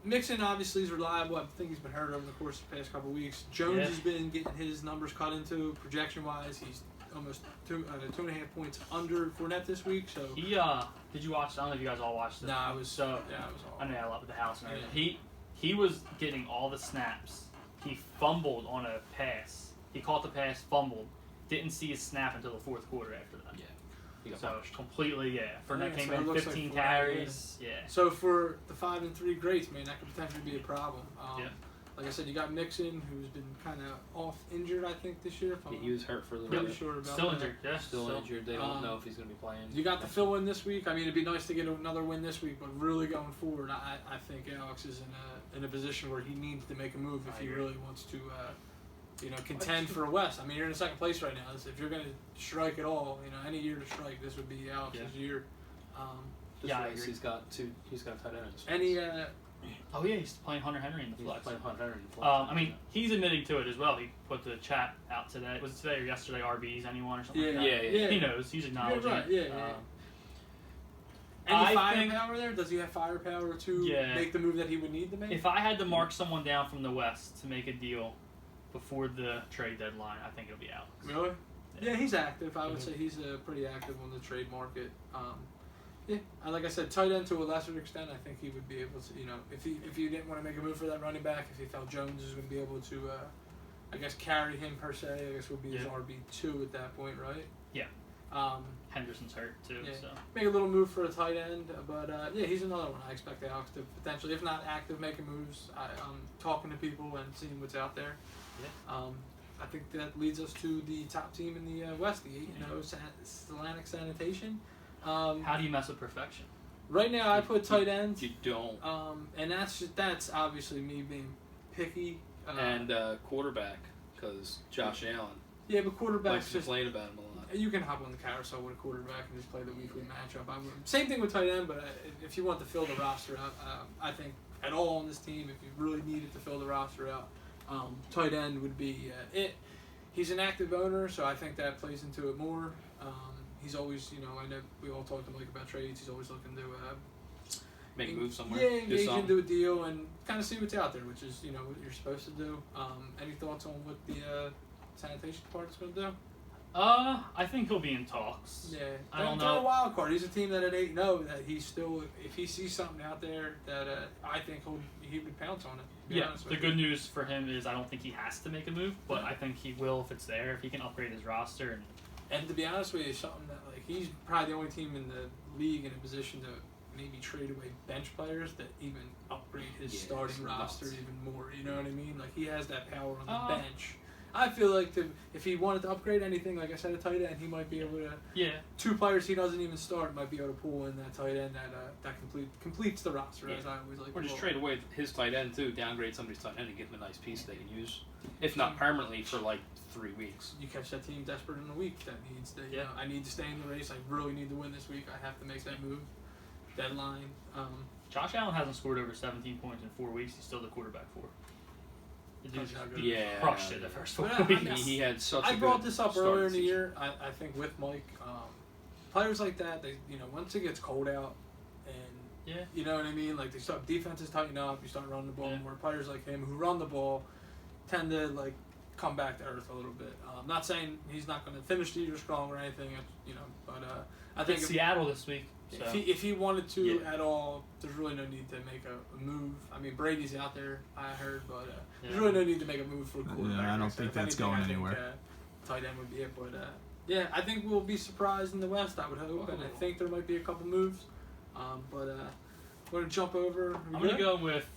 Mixon obviously is reliable. I think he's been hurt over the course of the past couple of weeks. Jones has been getting his numbers cut into projection-wise. He's almost 2.5 points under Fournette this week. So He did you watch? I don't know if you guys all watched it. Nah, I was all. I know a lot with the house and everything. He was getting all the snaps. He fumbled on a pass. He caught the pass, fumbled, didn't see his snap until the fourth quarter after that. Yeah. He got So punished. completely, Fournette came so it in, looks 15 like carries. Yeah. So for the 5 and 3 greats, man, that could potentially be a problem. Yeah. Like I said, you got Mixon, who's been kind of off injured, I think, this year. If I'm He was hurt for a little really bit. sure about Still that. injured. Yeah. Still injured. They don't know if he's going to be playing. You got the fill-in this week. I mean, it'd be nice to get another win this week, but really going forward, I think Alex is in a position where he needs to make a move if he really wants to, contend for a West. I mean, you're in second place right now. If you're going to strike at all, any year to strike, this would be Alex's year. I agree. He's got a tight end. Any Oh yeah, he's playing Hunter Henry in the He's flex. playing Hunter in the flex. I mean, he's admitting to it as well. He put the chat out today. Was it today or yesterday? RBs, anyone or something? like that? Yeah. He knows. He's acknowledging. right, it. Any I firepower there? Does he have firepower to make the move that he would need to make? If I had to mark someone down from the West to make a deal before the trade deadline, I think it'll be Alex. Really? Yeah, he's active. I would say he's pretty active on the trade market. Like I said, tight end to a lesser extent. I think he would be able to, if you didn't want to make a move for that running back, if he felt Jones was going to be able to, carry him per se, I guess would be his RB2 at that point, right? Yeah. Henderson's hurt too, so make a little move for a tight end, but he's another one. I expect Alex to potentially, if not active, making moves. I'm talking to people and seeing what's out there. Yeah. I think that leads us to the top team in the West, the 8-0 Atlantic Sanitation. How do you mess with perfection? Right now, I put tight end. You don't. And that's obviously me being picky. And quarterback, because Josh Allen Yeah, but quarterbacks likes to just complain about him a lot. you can hop on the carousel with a quarterback and just play the weekly matchup. Same thing with tight end, but if you want to fill the roster out, I think at all on this team, if you really needed to fill the roster out, tight end would be it. He's an active owner, so I think that plays into it more. He's always, I know we all talked to Mike about trades. He's always looking to Make a move somewhere. Yeah, engage into a deal and kind of see what's out there, which is what you're supposed to do. Any thoughts on what the sanitation department's going to do? I think he'll be in talks. Yeah, I don't they're know. a wild card. He's a team that at 8-0 that he's still, if he sees something out there that I think he would pounce on it. to be Yeah, honest the with good you. news for him is I don't think he has to make a move, but I think he will if it's there, if he can upgrade his roster. And to be honest with you, something that he's probably the only team in the league in a position to maybe trade away bench players that even upgrade his starting roster even more. You know what I mean? He has that power on the bench. I feel like if he wanted to upgrade anything, like I said, a tight end, he might be able to. Yeah. 2 players he doesn't even start might be able to pull in that tight end that completes the roster, as I always like. Or to just call it. trade away his tight end too, downgrade somebody's tight end and give them a nice piece they can use, if not permanently, for like 3 weeks. You catch that team desperate in a week that needs to. Yeah. I need to stay in the race. I really need to win this week. I have to make that move. Deadline. Josh Allen hasn't scored over 17 points in 4 weeks. He's still the quarterback for. The dude That's how just good. Yeah. crushed it the first 4 But I weeks. mean, He had such a I good brought this up start earlier in to the season. year. I think with Mike, players like that, they once it gets cold out, and Yeah. you know what I mean. Like they start defenses tighten up. You start running the ball Yeah. more. Players like him who run the ball tend to like come back to earth a little bit. Not saying he's not going to finish the year strong or anything, but I think It's Seattle this week. So. if he wanted to Yeah. at all, there's really no need to make a move. I mean, Brady's out there, I heard, but there's Yeah. really no need to make a move for a quarterback. Yeah, I don't next time. think If that's anything, going I think, anywhere. Tight end would be it, but yeah, I think we'll be surprised in the West. I would hope, and I think there might be a couple moves. But we're gonna jump over. I'm gonna go with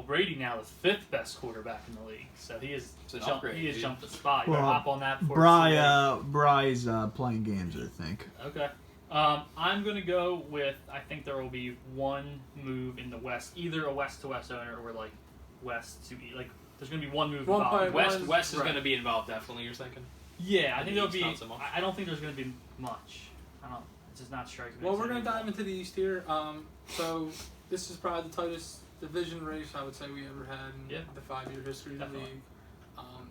Brady now the 5th best quarterback in the league. So he is It's an upgrade, he has dude. jumped a spot. You better Well, hop on that before it's too Bry's playing games, I think. late. Okay. I'm gonna go with I think there will be one move in the West, either a West to West owner or like West to like. There's gonna be one move One involved. player- West is Right. going to be involved, definitely. You're thinking? Yeah, I The think there'll East, be. not so much. I don't think there's gonna be much. I don't. It's just not striking me. Well, as we're gonna anything. dive into the East here. So this is probably the tightest division race I would say we ever had in Yeah. the 5-year history of the Definitely. league.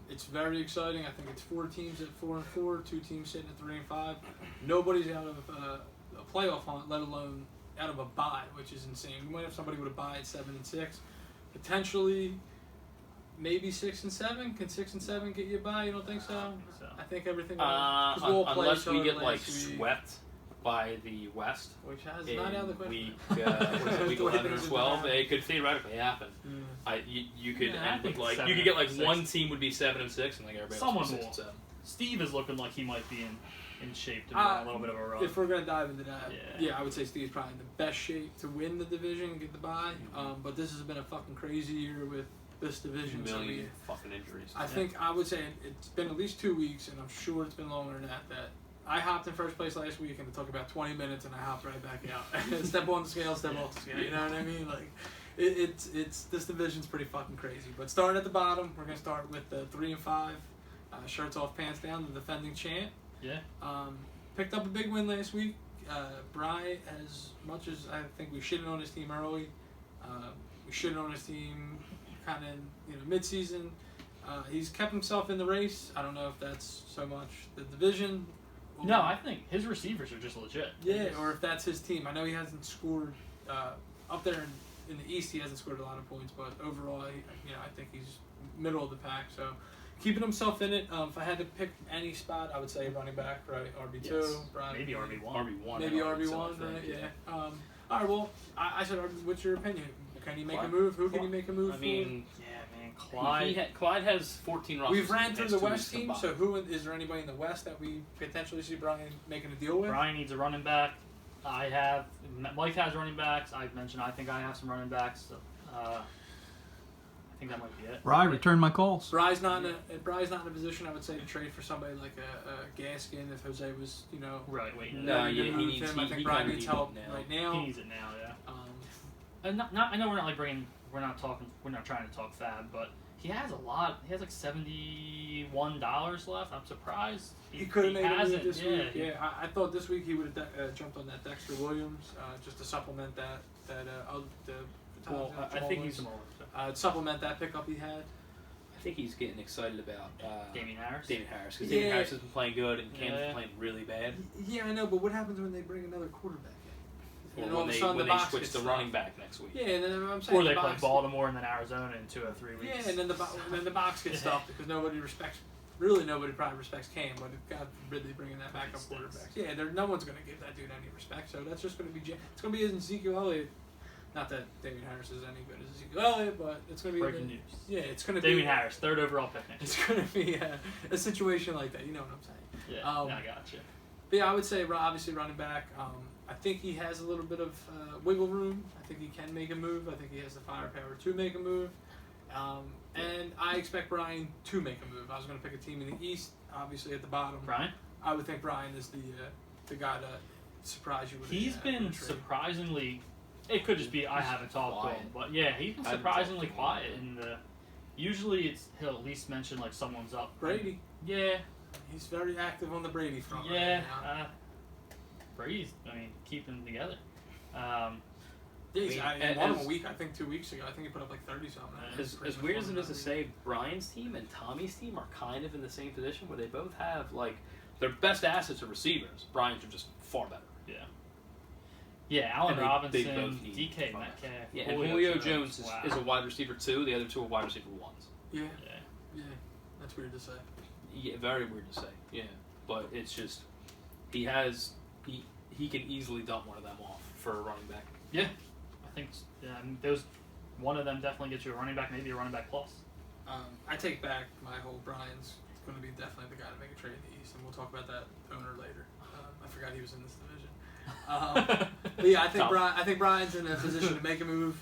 It's very exciting. I think it's 4 teams at 4-4, 2 teams sitting at 3-5. Nobody's out of a playoff hunt, let alone out of a bye, which is insane. We might have somebody with a bye at 7-6, potentially, maybe 6-7. Can 6-7 get you a bye? You don't think so? I don't think so. I think everything. 'cause we'll play Unless each we other get like last week, swept by the West which has in not out of the question. week, was it week The way 11 or things have 12, been it could theoretically happen. Yeah. You could Yeah, I end with think like 7 you could get like and 6. one team would be 7-6 and like everybody Someone else would be will. 6-7. Steve is looking like he might be in shape to be on a little bit of a run. If we're gonna dive into that, Yeah. I would say Steve's probably in the best shape to win the division and get the bye. But this has been a fucking crazy year with this division. So Million fucking injuries. I think I would say it's been at least 2 weeks, and I'm sure it's been longer than that. That I hopped in first place last week, and it took about 20 minutes, and I hopped right back out. Step on the scale, step off the scale. You know what I mean? Like, it's this division's pretty fucking crazy. But starting at the bottom, we're gonna start with the 3-5, shirts off, pants down, the defending champ. Yeah. Picked up a big win last week. Bry, as much as I think we shitted on his team early, we shitted on his team kind of mid-season. He's kept himself in the race. I don't know if that's so much the division. No, I think his receivers are just legit. Yeah, or if that's his team. I know he hasn't scored up there in the East. He hasn't scored a lot of points, but overall, I think he's middle of the pack. So keeping himself in it. If I had to pick any spot, I would say running back, right? RB2, Yes. Brian. Maybe RB1. RB1. Maybe I would say, RB1, I think, right? Yeah. All right. Well, I said, what's your opinion? Can he make a Clyde- move? Who can he make a move I mean, Yeah, man. Clyde. Clyde has 14 for? rosters. We've ran through Has the 2 West weeks team, combined. so who is there anybody in the West that we potentially see Brian making a deal with? Brian needs a running back. Mike has running backs. I mentioned I think I have some running backs. So, I think that might be it. Bry, return my calls. Bry's not in a position, I would say, to trade for somebody like a Gaskin if Jose was, Right. Wait. No, ready to yeah, he move needs- him. I he think kinda Brian needs needs help it now. right He now. needs it now. Yeah. And not. I know we're not like bringing. We're not trying to talk fab, but he has a lot. He has like $71 left. I'm surprised. He could have made a move hasn't. this Yeah, week. Yeah, I thought this week he would have jumped on that Dexter Williams just to supplement the Well, I think he's more. supplement that pickup he had. I think he's getting excited about Damian Harris. David Harris because Yeah. David Harris has been playing good and Cam's Yeah. been playing really bad. Yeah, I know, but what happens when they bring another quarterback in? Or And all when of a they sudden when the they box switch gets to stuffed. running back next week. Yeah, and then I'm saying Or they the play box, Baltimore and then Arizona in 2 or 3 weeks. Yeah, and then the box gets stuffed because nobody probably respects Cam, but God forbid they bring in that backup Stinks. quarterback. Yeah, no one's going to give that dude any respect, so that's just going to be it's going to be Ezekiel Elliott. Not that Damian Harris is any good as Ezekiel Elliott, but it's going to be Breaking news. Yeah, it's going to be Damian Harris, 3rd overall pick next It's going to be a situation like that. You know what I'm saying? year. Yeah, I gotcha. But yeah, I would say obviously running back. I think he has a little bit of wiggle room. I think he can make a move. I think he has the firepower to make a move. And I expect Brian to make a move. I was going to pick a team in the East, obviously at the bottom. Brian? I would think Brian is the guy to surprise you with. He's been a trade. surprisingly. It could just be I haven't talked to him, but yeah, he's been I haven't surprisingly talked to him. quiet. And usually he'll at least mention like someone's up. Brady. Yeah, He's very active on the Brady front. yeah. Right now. Brady's, keeping them together. Yeah, he's, I mean, I won him as- a week. I think 2 weeks ago. I think he put up like 30 something. As weird as it is to say, Brian's team and Tommy's team are kind of in the same position where they both have like their best assets are receivers. Brian's are just far better. Yeah, Allen And they Robinson, both need DK fire. Metcalf, Yeah, and Julio Jones is a wide receiver 2. The other 2 are wide receiver 1s. Yeah, Yeah. yeah. That's weird to say. Yeah, very weird to say. Yeah, but it's just he can easily dump one of them off for a running back. I think those one of them definitely gets you a running back, maybe a running back plus. I take back my whole Brian's going to be definitely the guy to make a trade in the East, and we'll talk about that owner later. I forgot he was in this division. But yeah, I think Brian's in a position to make a move.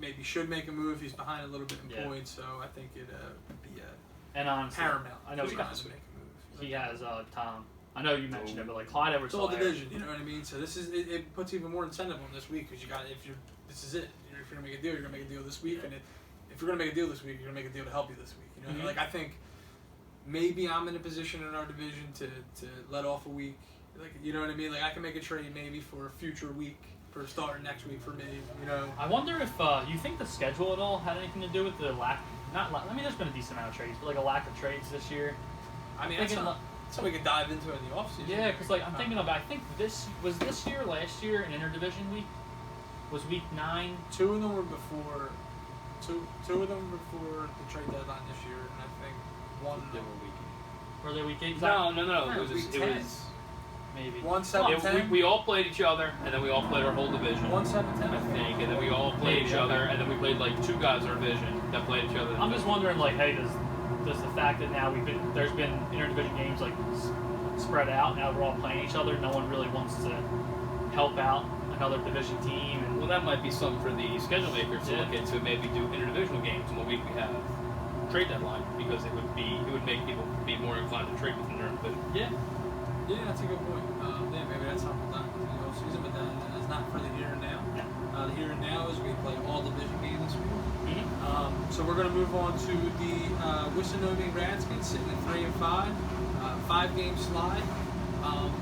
Maybe should make a move. He's behind a little bit in points, so I think it would be And honestly, paramount. I know for he Brian has to make a move. he has Tom. I know you mentioned it, but like Clyde It's all Edwards-Helaire. division, you know what I mean. So this is it puts even more incentive on this week because you got this is it. If you're gonna make a deal, you're gonna make a deal this week, and if you're gonna make a deal this week, you're gonna make a deal to help you this week. You know, like I think maybe I'm in a position in our division to let off a week. Like, you know what I mean? Like, I can make a trade maybe for a future week, for a starter next week for me, you know. I wonder if you think the schedule at all had anything to do with the there's been a decent amount of trades, but like a lack of trades this year. I mean, that's thinking something we could dive into in the offseason. Yeah, because like I'm thinking about, I think this year, last year, an interdivision week was week 9. Two of them were before the trade deadline this year, and I think one They were weak. Or the week 8. No. No, It was week 10. Maybe. 1, 7, 10. we all played each other, and then we all played our whole division. 1, 7, 10. I think, and then we all played each other, and then we played like 2 guys in our division that played each other. I'm just wondering, like, hey, does the fact that now there's been interdivision games like spread out, now we're all playing each other, no one really wants to help out another division team, and Well, that might be something for the schedule makers to Yeah. look into. Maybe do interdivisional games in the week we have trade deadline, because it would make people be more inclined to trade within their division. Yeah, that's a good point. Yeah, maybe that's something we'll dive into the offseason, but that is not for the here and now. The here and now is we play all division games this week. So we're going to move on to the Wissanomi Radskins sitting at 3 and 5, 5-game slide.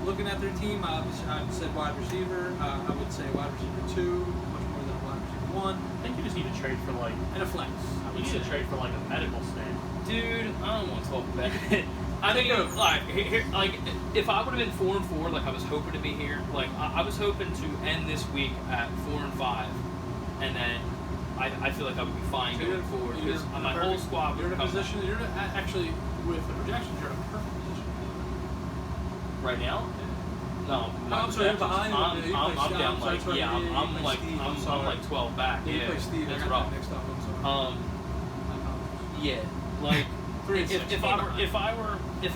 Looking at their team, I said wide receiver. I would say wide receiver 2, much more than a wide receiver 1, I think you just need to trade for like and a flex. I you would need say. to trade for like a medical stand. Dude, I don't want to talk about it. I mean, like, like if I would have been 4 and 4, like I was hoping to be here, like I was hoping to end this week at 4 and 5, and then I feel like I would be fine going forward because my whole squad You're would in a come position. You're actually with the projections. You're in a perfect position. right now. No, I'm sorry, you're behind. You I'm play down Steve, like sorry, yeah, you I'm play like Steve, I'm sorry. like 12 back. You Yeah, play Steve. it's I got rough. that mixed up. I'm sorry. Yeah, like 3 and 6. if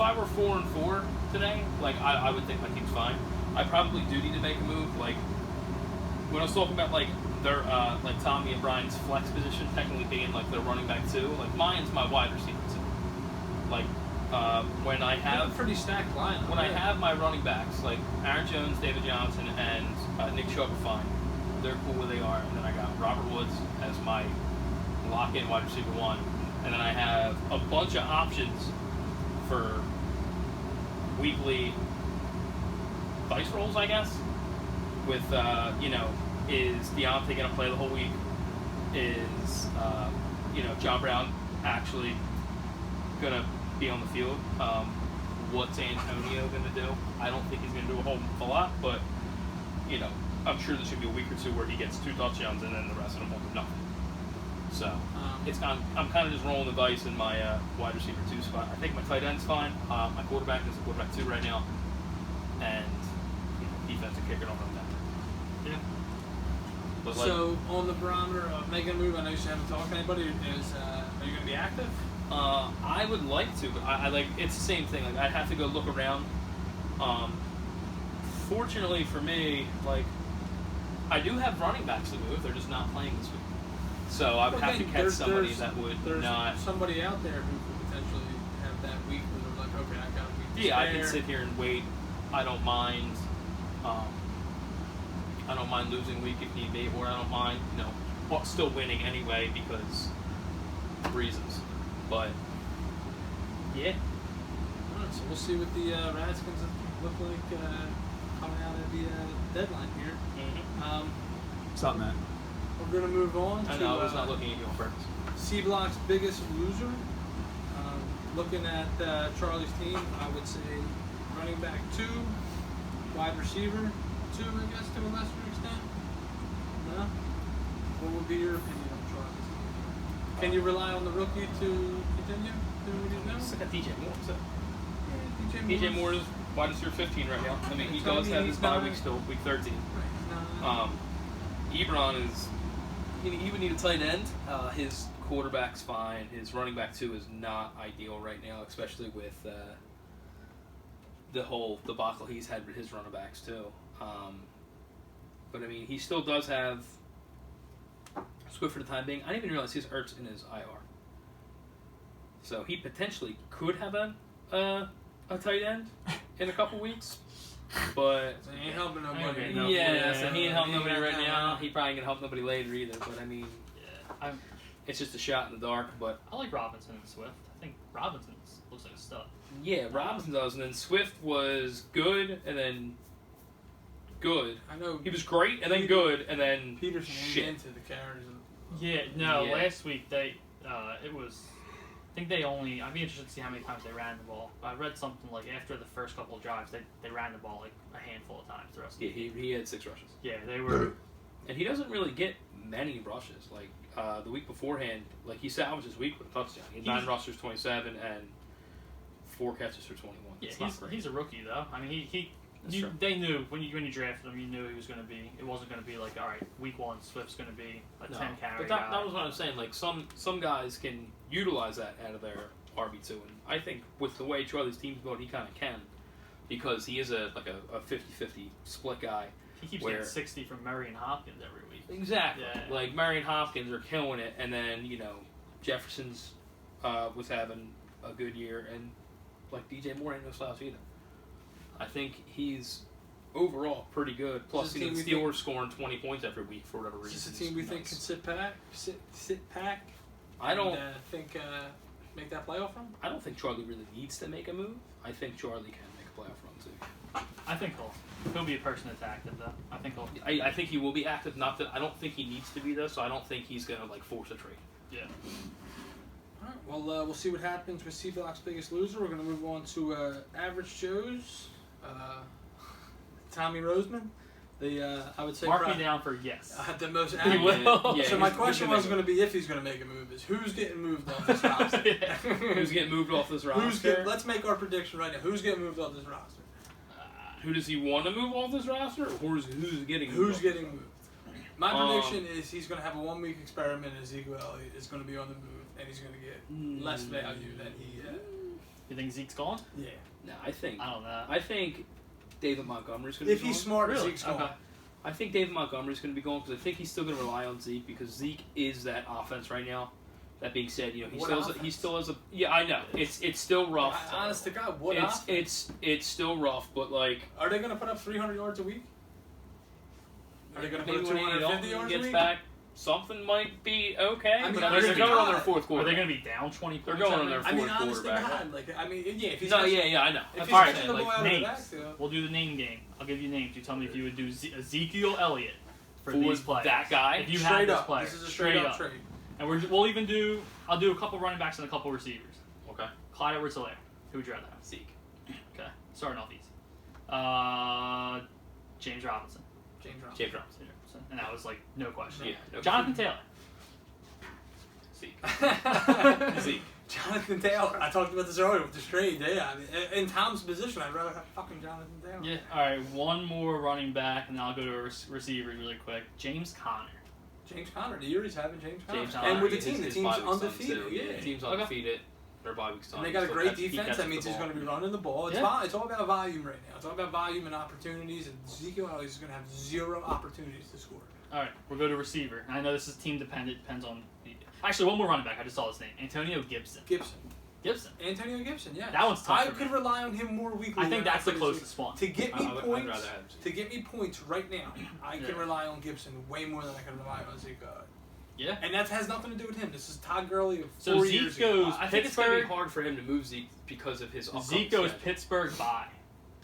I were 4 and 4 today, like I would think my team's fine. I probably do need to make a move. Like when I was talking about like their like Tommy and Brian's flex position technically being like their running back 2, like mine's my wide receiver 2. Like when I You have have a pretty stacked lineup. when I have my running backs like Aaron Jones, David Johnson, and Nick Chubb are fine. They're cool where they are, and then I got Robert Woods as my lock-in wide receiver 1. And then I have a bunch of options for weekly dice rolls, I guess. With, is Deontay going to play the whole week? Is, John Brown actually going to be on the field? What's Antonio going to do? I don't think he's going to do a whole lot, but, I'm sure there should be a week or two where he gets 2 touchdowns and then the rest of them will do nothing. So I'm kind of just rolling the dice in my wide receiver 2 spot. I think my tight end's fine. My quarterback is a quarterback 2 right now, and defensive kicker don't run that. Yeah. But So on the barometer of making a move, I know you haven't talked to anybody. Are you going to be active? I would like to, but I like it's the same thing. Like I'd have to go look around. Fortunately for me, like I do have running backs to move. They're just not playing this week. So I would have to Again, catch somebody that would there's not. somebody out there who could potentially have that week where they're like, okay, I got a week to Yeah, I spare. can sit here and wait. I don't mind. I don't mind losing a week if need be, or I don't mind, still winning anyway because of reasons. But yeah, Alright, so we'll see what the Radskins look like coming out of the deadline here. What's up, Matt? We're going to move on I to know I was not looking at you on purpose. C Block's biggest loser. Looking at Charlie's team, I would say running back 2, wide receiver 2, I guess, to a lesser extent. No? What would be your opinion on Charlie's team? Can you rely on the rookie to continue doing what he's doing? Still got DJ Moore. So. Yeah, DJ Moore is wide receiver 15 right now. I mean, he Tell does me have he's his bye not- week still, week 13. Right. Ebron is. He would need a tight end. His quarterback's fine. His running back 2 is not ideal right now, especially with the whole debacle he's had with his running backs too. But I mean, he still does have Swift for the time being. I didn't even realize he's Ertz in his IR. So he potentially could have a tight end in a couple weeks. But So he ain't helping nobody. Okay, yeah, no, so he ain't helping nobody right helping now. out. He probably ain't gonna help nobody later either. But I mean, Yeah, it's just a shot in the dark. But I like Robinson and Swift. I think Robinson looks like a stud. yeah, Robinson does, and then Swift was good, and then good. I know He was great, and then good, and then Peterson shit. into the carries. Yeah, no. Yeah. Last week it was. I think they only. I'd be interested to see how many times they ran the ball. I read something like after the first couple of drives, they ran the ball like a handful of times. The rest of Yeah, the game. he had 6 rushes, Yeah, they were. and he doesn't really get many rushes. Like the week beforehand, like he salvaged his week with a touchdown. He had 9 rushes, 27, and 4 catches for 21. Yeah, It's not great. he's a rookie though. I mean, That's true. they knew when you drafted him, you knew he was going to be. It wasn't going to be like, all right, week 1, Swift's going to be a No, 10 carry but guy. that was what I'm saying. Like some guys can utilize that out of their RB2, and I think with the way Charlie's team's going, he kind of can, because he is a 50-50 split guy. He keeps where- getting 60 from Murray and Hopkins every week. Exactly. Yeah. Like Marion Hopkins are killing it, and then Jefferson's was having a good year, and like DJ Moore ain't no slouch either. I think he's overall pretty good. Plus, This is a the team we Steelers scoring 20 points every week for whatever reason. Is this a team we think can sit pack? I don't. And, think make that playoff run. I don't think Charlie really needs to make a move. I think Charlie can make a playoff run too. I think he'll be a person that's active though. I think he'll. I think he will be active. Not that I don't think he needs to be though. So I don't think he's gonna force a trade. Yeah. All right. Well, we'll see what happens with C Block's biggest loser. We're gonna move on to Average Joe's. Tommy Roseman, I would say Mark me down for yes. the most He active. will. Yeah, So my he's question gonna wasn't make going to be if he's going to make a move. Is who's getting moved off this roster? Yeah. Who's getting moved off this roster? Let's make our prediction right now. Who's getting moved off this roster? Who does he want to move off this roster, or who's getting moved Who's off getting this moved? My prediction is he's going to have a 1 week experiment. And Ezekiel Elliott is going to be on the move, and he's going to get less value than he. You think Zeke's gone? Yeah. No, I think I don't know. David Montgomery's going to be If gone. he's smart, Really? Zeke's gone. Okay. I think David Montgomery's going to be gone because I think he's still going to rely on Zeke because Zeke is that offense right now. That being said, he What still has a yeah. I know it's still rough. Honest to God, what it's offense? it's still rough, but like Are they going to put up 300 yards a week? Are they going to put maybe up when Andy 250 Dalton yards a gets week? back, something might be okay. I mean, but honest they're to going on God, their fourth Are quarter. they going to be down 20 points? They're going on every- their I mean, fourth honest to quarterback. God, yeah, if he's No, catching- yeah, I know. If That's he's what I'm catching saying. the Like, ball out of the names. backfield, We'll do the name game. I'll give you names. You tell me if you would do Ezekiel Elliott for for these players. that guy. If you straight had this up, player, this is a straight up trade. And we'll even do. I'll do a couple running backs and a couple receivers. Okay. Clyde Edwards-Helaire. Who would you rather have? Zeke. Okay, starting off easy. James Robinson. James Robinson. James Robinson. And that was like no question. Yeah. No Jonathan Taylor. Zeke. Zeke. Jonathan Taylor. I talked about this earlier with the trade. Yeah, I mean, in Tom's position, I'd rather have fucking Jonathan Taylor. Yeah. All right, one more running back, and then I'll go to a receiver really quick. James Conner. James Conner. The year he's having James Conner. James Conner. And with the His team's bye week's done, undefeated. too. Yeah. The team's Okay. undefeated. their bye week's time. And they got a So great he defense. catches That means the he's ball. going to be running the ball. It's Yeah. it's all about volume right now. It's all about volume and opportunities. And Ezekiel Elliott is going to have 0 opportunities to score. All right, we'll go to receiver. And I know this is team dependent. Depends on. Actually, one more running back. I just saw his name. Antonio Gibson. Antonio Gibson, yeah. That one's tough I for could me. rely on him more weekly. I think than that's the could closest one. To get me I'd points, rather have to get me points right now, I can Yeah. rely on Gibson way more than I can rely on Zeke. Yeah. And that has nothing to do with him. This is Todd Gurley of So 4 Zeke years ago. goes- I think it's going to be Pittsburgh- hard for him to move Zeke because of his upcoming Zeke goes schedule. Pittsburgh bye.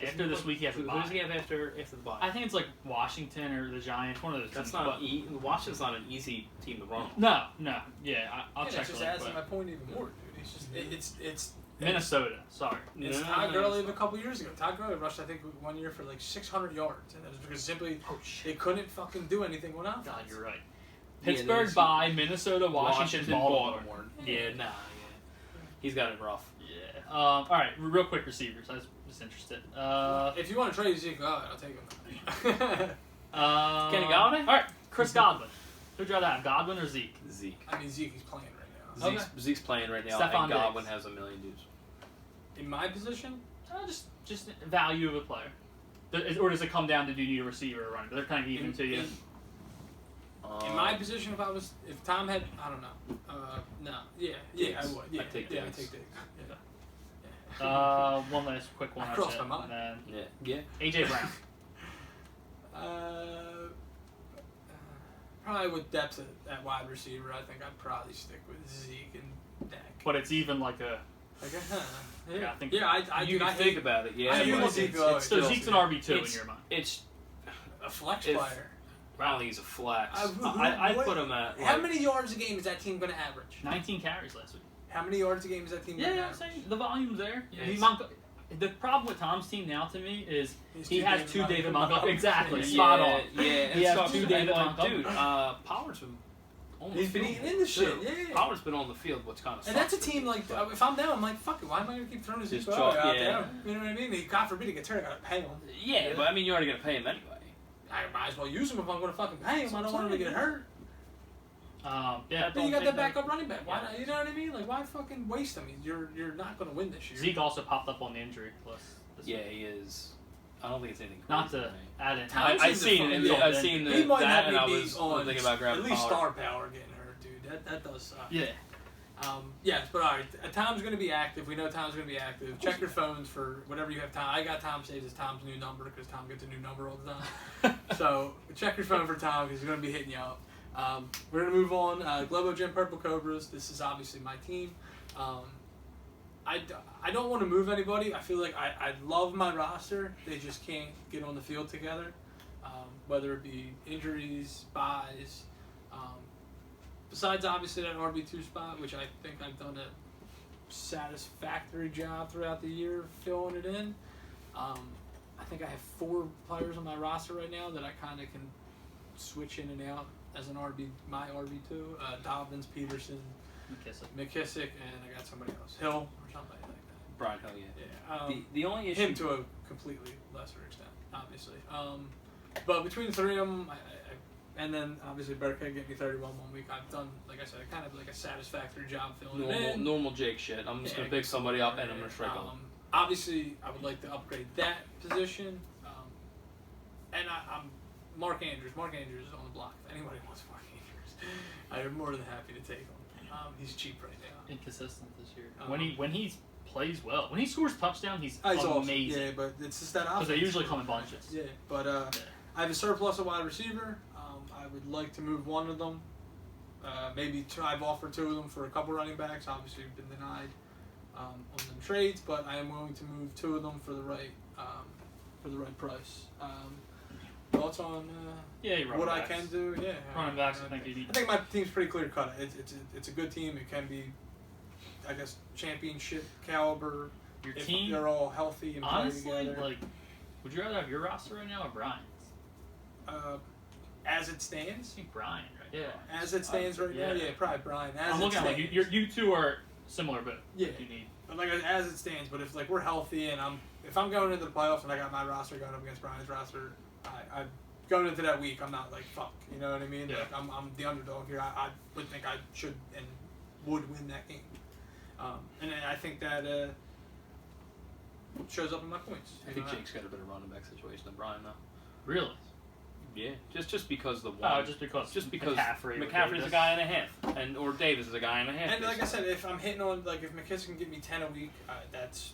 After this week, he has a Who does he bye. have after the bye? I think it's like Washington or the Giants. One of those. That's teams, not but- Washington's not an easy team to run. No. Yeah, I'll Yeah, check. it just really adds to quick. my point even more, dude. It's just it's Minnesota. Sorry. It's No, Todd no, Gurley it's of a couple years ago. Todd Gurley rushed, I think, 1 year for like 600 yards, and that was because simply Oh they shit. couldn't fucking do anything on offense. God, you're right. Yeah, Pittsburgh there's- bye, Minnesota, Washington, Baltimore. Yeah, nah, yeah. He's got it rough. Yeah. All right. Real quick receivers. I was just interested. If you want to trade Zeke, I'll take him. Kenny Golladay? All right. Chris Godwin. Who'd you rather have, Godwin or Zeke? Zeke. I mean, Zeke is playing right now. Okay. Zeke's playing right now, Stephon and Godwin Diggs. has a million dudes. In my position, Just value of a player. Or does it come down to do you need a receiver or running? They're kind of even to you. in my position, if Tom had, I don't know. No, yeah, I Diggs. would. Yeah, I'd take yeah, Diggs. I take Diggs. Yeah. One last quick one. I that's crossed it. my mind. And Yeah. then AJ Brown. Probably with depth at wide receiver, I think I'd probably stick with Zeke and Dak. But it's even like a. Like, Yeah, I think- You can think about it, yeah. I but use Zeke, it's So still- Zeke's an RB2 in it's- your mind. It's a flex if- player. I don't think he's a flex. who- I'd what- put him at. How like- many yards a game is that team going to average? 19 carries last week. How many yards a game is that team going to Yeah, I'm average? saying the volume's there. Yeah, The problem with Tom's team now to me is He's he two has David two Montgomery. David Montgomery. Exactly, Yeah. spot on. Yeah, He and has stuff. two And, David like, Montgomery. dude, Pollard's been on the He's been field. eating in the shit, too. yeah. Pollard's been on the field, what's kind of And that's a team like, if I'm them, I'm like, fuck it, why am I going to keep throwing Zeke Just out chalk, there? yeah. You know what I mean? God forbid he gets hurt, I got to pay him. Yeah, but I mean, you're already going to pay him anyway. I might as well use him if I'm going to fucking pay him. I don't want him to get hurt. Yeah, But you got that backup running back. Why not? You know what I mean? Like, why fucking waste him? You're not going to win this year. Zeke also popped up on the injury list. This Yeah, week. he is. I don't think it's anything. Not crazy to me. add in. Townsend's I've seen a it. fucking- I've seen He might that, not and I be was on thinking about grabbing at least Pollard. star power getting hurt, dude. That does suck. Yeah. Yes, but all right. Tom's going to be active. We know Tom's going to be active. Check your phones for whatever you have Tom. I got Tom saved as Tom's new number because Tom gets a new number all the time. So check your phone for Tom because he's going to be hitting you up. We're going to move on. Globo Gym Purple Cobras. This is obviously my team. I don't want to move anybody. I feel like I love my roster. They just can't get on the field together. Whether it be injuries, buys. Besides, obviously, that RB2 spot, which I think I've done a satisfactory job throughout the year filling it in. I think I have 4 players on my roster right now that I kind of can switch in and out as an my RB2. Dobbins, Peterson, McKissick, and I got somebody else. Hill or somebody like that. Brian Hill, yeah. Yeah. The only issue. Him to a completely lesser extent, obviously. But between the 3 of them, and then obviously Burkhead getting me 31 1 week, I've done, like I said, kind of like a satisfactory job filling it in. Normal Jake shit. I'm just gonna pick somebody up and I'm gonna strike on. Obviously, I would like to upgrade that position. And I'm Mark Andrews. Mark Andrews is on the block. If anybody wants Mark Andrews, I am more than happy to take him. He's cheap right now. Inconsistent this year. When he plays well, when he scores touchdown, he's Awesome. amazing. Yeah, but it's just that Because offense. they usually come in bunches. Yeah, but I have a surplus of wide receiver. I would like to move one of them. Maybe I've offered 2 of them for a couple running backs. Obviously, we've been denied on them trades, but I am willing to move 2 of them for the right price. Thoughts on what I can do? Yeah, Running backs, I think you need. I think my team's pretty clear cut. It's a good team. It can be, I guess, championship caliber. Your If team, they're all healthy and play honestly, together. like, would you rather have your roster right now or Brian's? As it I stands. think Brian, right? Yeah. As it stands right now, Yeah. yeah, probably Brian. As I'm it looking at like stands. you two are similar, but Yeah. you need. But like as it stands, but if like we're healthy and if I'm going into the playoffs and I got my roster going up against Brian's roster, I going into that week I'm not like fuck, you know what I mean? Yeah. Like I'm the underdog here. I would think I should and would win that game. And I think that shows up in my points. I think Jake's got a better running back situation than Brian, though. Really? Yeah, just because the one. Oh, just because McCaffrey's a guy and a half, or Davis is a guy and a half. And like I said, if I'm hitting on if McKissick can get me 10 a week, that's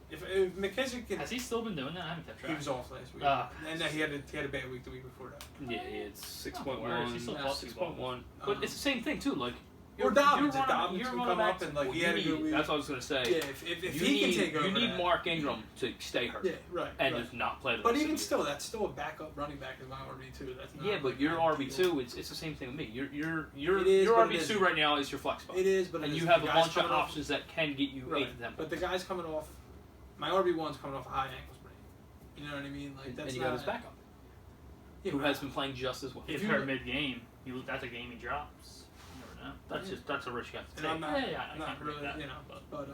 if McKissick can. Has he still been doing that? I haven't kept track. He was off last week, and then he had a bad week the week before that. Yeah, it's 6.1. He still caught 6.1. But it's the same thing too. Like or Dobbins, if running- Dobbins you're can running come up back- and like he you had a need- good week. That's what I was gonna say. Yeah, if You he need- can take over, you need that. Mark Ingram to stay hurt. Yeah, right. And right. just not play the But rest even of the still, that's still a backup running back in my RB2. That's not year. Yeah, but like your ideal. RB2, it's the same thing with me. Your It is, your but it RB2 isn't. right now is your flex spot. It is, but and it you is. have The a guy's bunch of coming off- options that can get you Right. 8 to 10 But the points. guy's coming off. My RB1's coming off a high ankle sprain. You know what I mean? Like that's and you not, got his backup, yeah, who but- has been playing just as well. If you hurt look- mid-game, that's a game he drops. You never know. That's a risk you have to And take. I'm not, I not can't really, predict that, you know, but- but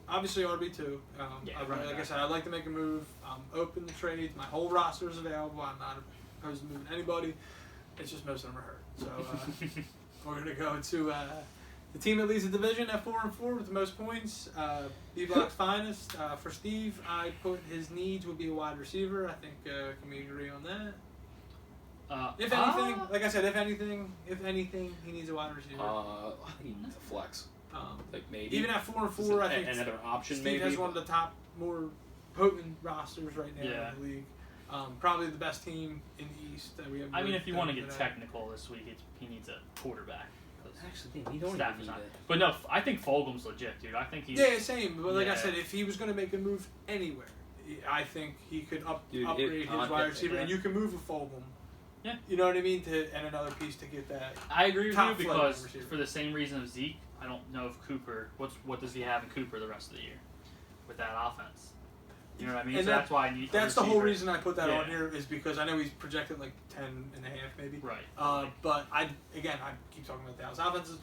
obviously RB2. Yeah, I, running like I back. said, I'd like to make a move. I'm open to trade. My whole roster is available. I'm not opposed to moving anybody. It's just most of them are hurt. So we're gonna go to the team that leads the division at 4-4 with the most points. B Block's finest. For Steve, I put his needs would be a wide receiver. I think can we agree on that? If anything, like I said, if anything, he needs a wide receiver. I think he needs a flex. Like maybe Even at 4-4, I think another option. Steve maybe has one of the top, more potent rosters right now Yeah. in the league. Probably the best team in the East that we have. I mean, if you want to get today. technical this week, he needs a quarterback. 'cause Actually, we don't Stafford's even not. need it. But no, I think Fulgham's legit, dude. I think he's. Yeah, same. But like I Yeah. said, if he was going to make a move anywhere, I think he could Dude, upgrade his wide receiver, yeah. and you can move a Fulgham. Yeah. You know what I mean? And another piece to get that. I agree with top you flight because receiver. for the same reason of Zeke, I don't know if Cooper. What does he have in Cooper the rest of the year with that offense? You know what I mean? And so that's why I need. a That's the whole receiver. reason I put that Yeah. on here is because I know he's projected like 10.5 maybe. Right. But I keep talking about Dallas offenses.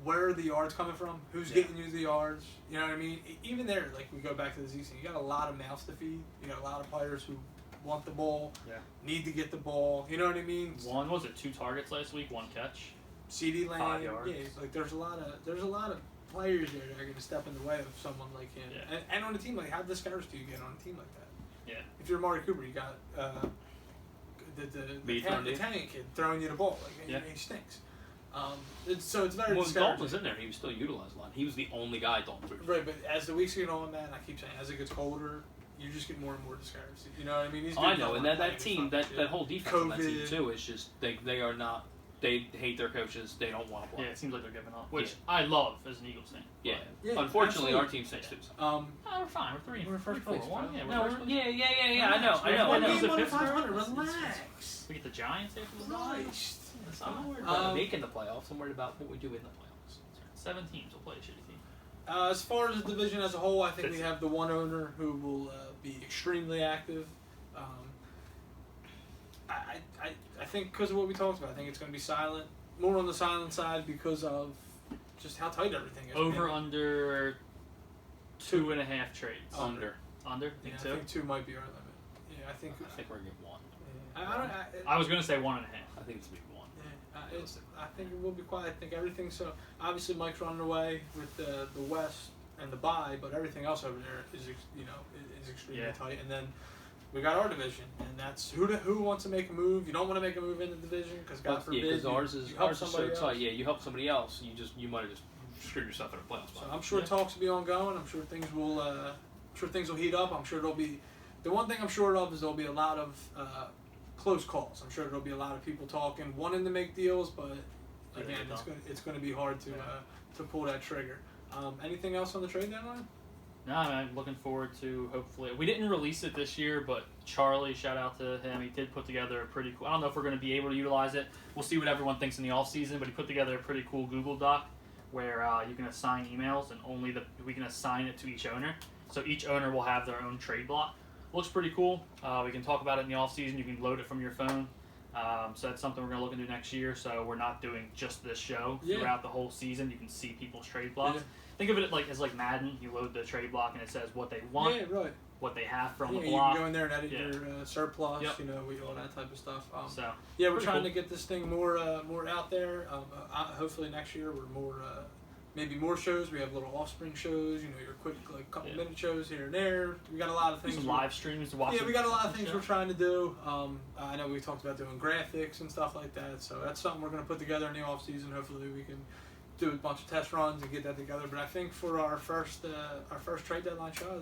Where are the yards coming from? Who's Yeah. getting you the yards? You know what I mean? Even there, like we go back to the Z scene, you got a lot of mouths to feed. You got a lot of players who want the ball, Yeah. need to get the ball. You know what I mean? One was it 2 targets last week, 1 catch. CD Lamb, 5 yards. yeah. Like there's a lot of players there that are going to step in the way of someone like him. Yeah. And on a team like how discouraged do you get on a team like that? Yeah. If you're Amari Cooper, you got the Italian kid throwing you the ball. Like Yeah. he stinks. It's very Well, when Dalton discouraging. was in there, he was still utilized a lot. He was the only guy Dalton threw. Right, but as the weeks get on, man, I keep saying, as it gets colder, you just get more and more discouraged. You know what I mean? These Oh, I dudes know, don't and like that playing team, this stuff. that whole defense on that team COVID. too is just they are not. They hate their coaches. They don't want to play. Yeah, it seems like they're giving up, which I love as an Eagles fan. Yeah. Yeah, Unfortunately, our absolutely. team stinks too. So. Oh, we're fine. We're 3. We're first place, 1. bro. Yeah, we're No, first place. yeah. I Relax. know. We have one I game know. under Pittsburgh. 500. Relax. We get the Giants after the Christ. I'm not worried We're about not Um, making the playoffs. I'm worried about what we do in the playoffs. 7 teams will play a shitty team. As far as the division as a whole, I think we Fits. have the one owner who will be extremely active. I think because of what we talked about, I think it's going to be silent. More on the silent side because of just how tight everything is. Over man. under 2.5 trades. Under. Under? Yeah, Think I 2? think 2 might be our limit. Yeah, I think. I think we're gonna get 1. I I was gonna say 1.5. I think it's gonna be 1. I think it will be quiet. I think everything. So obviously Mike's running away with the West and the bye, but everything else over there is extremely Yeah. tight. And then we got our division, and that's who wants to make a move. You don't want to make a move in the division because God forbid. because ours you is help ours is so somebody else. tight. Yeah, you help somebody else, you might have just screwed yourself in a playoff So spot. I'm sure Yeah. talks will be ongoing. I'm sure things will. Heat up. I'm sure there'll be. The one thing I'm sure of is there'll be a lot of close calls. I'm sure there'll be a lot of people talking, wanting to make deals, but Yeah, again, they it's going to be hard to pull that trigger. Anything else on the trade deadline? No, I'm looking forward to hopefully. We didn't release it this year, but Charlie, shout out to him. He did put together a pretty cool. I don't know if we're going to be able to utilize it. We'll see what everyone thinks in the off season. But he put together a pretty cool Google Doc where you can assign emails and we can assign it to each owner. So each owner will have their own trade block. Looks pretty cool. We can talk about it in the off season. You can load it from your phone. So that's something we're going to look into next year. So we're not doing just this show. Yeah. Throughout the whole season, you can see people's trade blocks. Yeah. Think of it as like Madden. You load the trade block and it says what they want, Yeah, right. what they have from Yeah, the you block. can go in there and edit Yeah. your surplus. Yep. All that type of stuff. So Yeah, we're pretty trying cool. to get this thing more out there. Hopefully next year we're more maybe more shows. We have little offspring shows, your quick like couple Yeah. minute shows here and there. We got a lot of things. Some we're- live streams to watch. Yeah, we got a lot of things show. we're trying to do. I know we talked about doing graphics and stuff like that, so that's something we're going to put together in the off season. Hopefully, we can do a bunch of test runs and get that together. But I think for our first trade deadline show,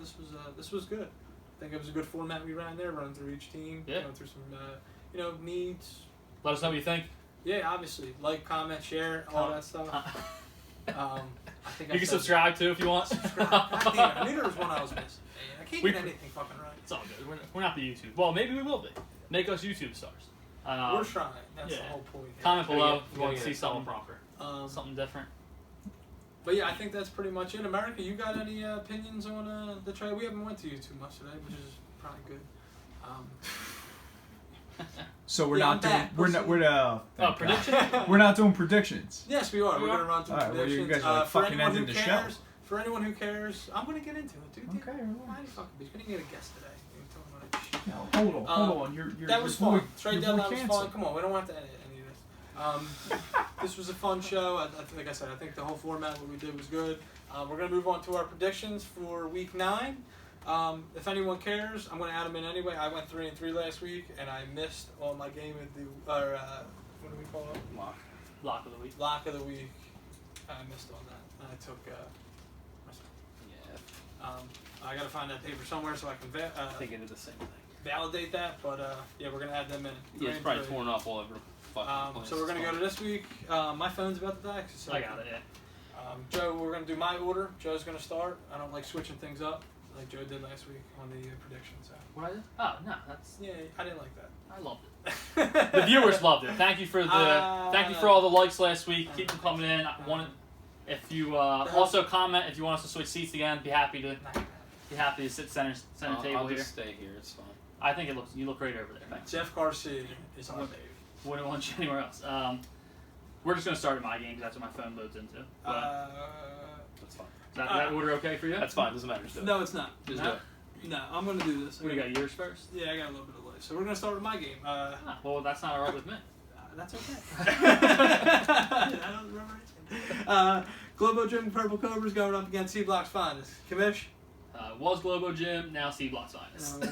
this was good. I think it was a good format we ran there, running through each team, Yeah. going through some needs. Let us know what you think. Yeah, obviously, like, comment, share, all that stuff. I think You can subscribe too if you want. God damn, I knew there was one I was missing. Man, I can't We- get anything fucking right. It's all good. We're not the YouTube. Well, maybe we will be. Make us YouTube stars. We're trying. That's the yeah. whole point. here. Comment below if you Gotta want to get see it something all proper, something different. But yeah, I think that's pretty much it. America, you got any opinions on the trade? We haven't went to you too much today, which is probably good. So we're Yeah, not I'm doing. back. Prediction? We're not doing predictions. Yes, we are. We We're are? gonna run through All right, well, you predictions. guys are, like, For fucking anyone who ending the show. cares, for anyone who cares, I'm gonna get into it, dude. Okay. Why the fuck? You're gonna get a guest today. You're talking about that shit. No, hold on. You're That was your boy- fun. Trade your deadline boy was canceled. fun. Come on, we don't have to edit any of this. This was a fun show. Like I said, I think the whole format, what we did was good. We're going to move on to our predictions for week 9. If anyone cares, I'm going to add them in anyway. I went 3-3 last week, and I missed on my game of the, what do we call it? Lock of the week. Lock of the week. I missed on that. I took, I got to find that paper somewhere so I can I think it did the same thing. validate that, but yeah, we're going to add them in. Yeah, it's 3-3. probably torn off all over the fucking place. So we're gonna go to this week. My phone's about to die. So I got it. Yeah. Joe, we're gonna do my order. Joe's gonna start. I don't like switching things up like Joe did last week on the predictions. So. What I did? Oh no, that's. Yeah, I didn't like that. I loved it. The viewers loved it. Thank you for thank you for all the likes last week. Keep them coming in. If you also comment if you want us to switch seats again, be happy to sit center table I'll here. just stay here. It's fine. I think you look great over there. Thanks. Jeff Garcia is our baby. Wouldn't want you anywhere else. We're just gonna start at my game because that's what my phone loads into. But That's fine. is that order okay for you? That's fine. Doesn't matter. Just do it. No, it's not. Just No? do it. No, I'm gonna do this. What do you got? Yours first? Yeah, I got a little bit of life. So we're gonna start with my game. Well, that's not alright with me. That's okay. I don't remember anything. Globo Gym Purple Cobra's going up against C Block's Finest. Kamish? Was Globo Gym, now C Block's Finest.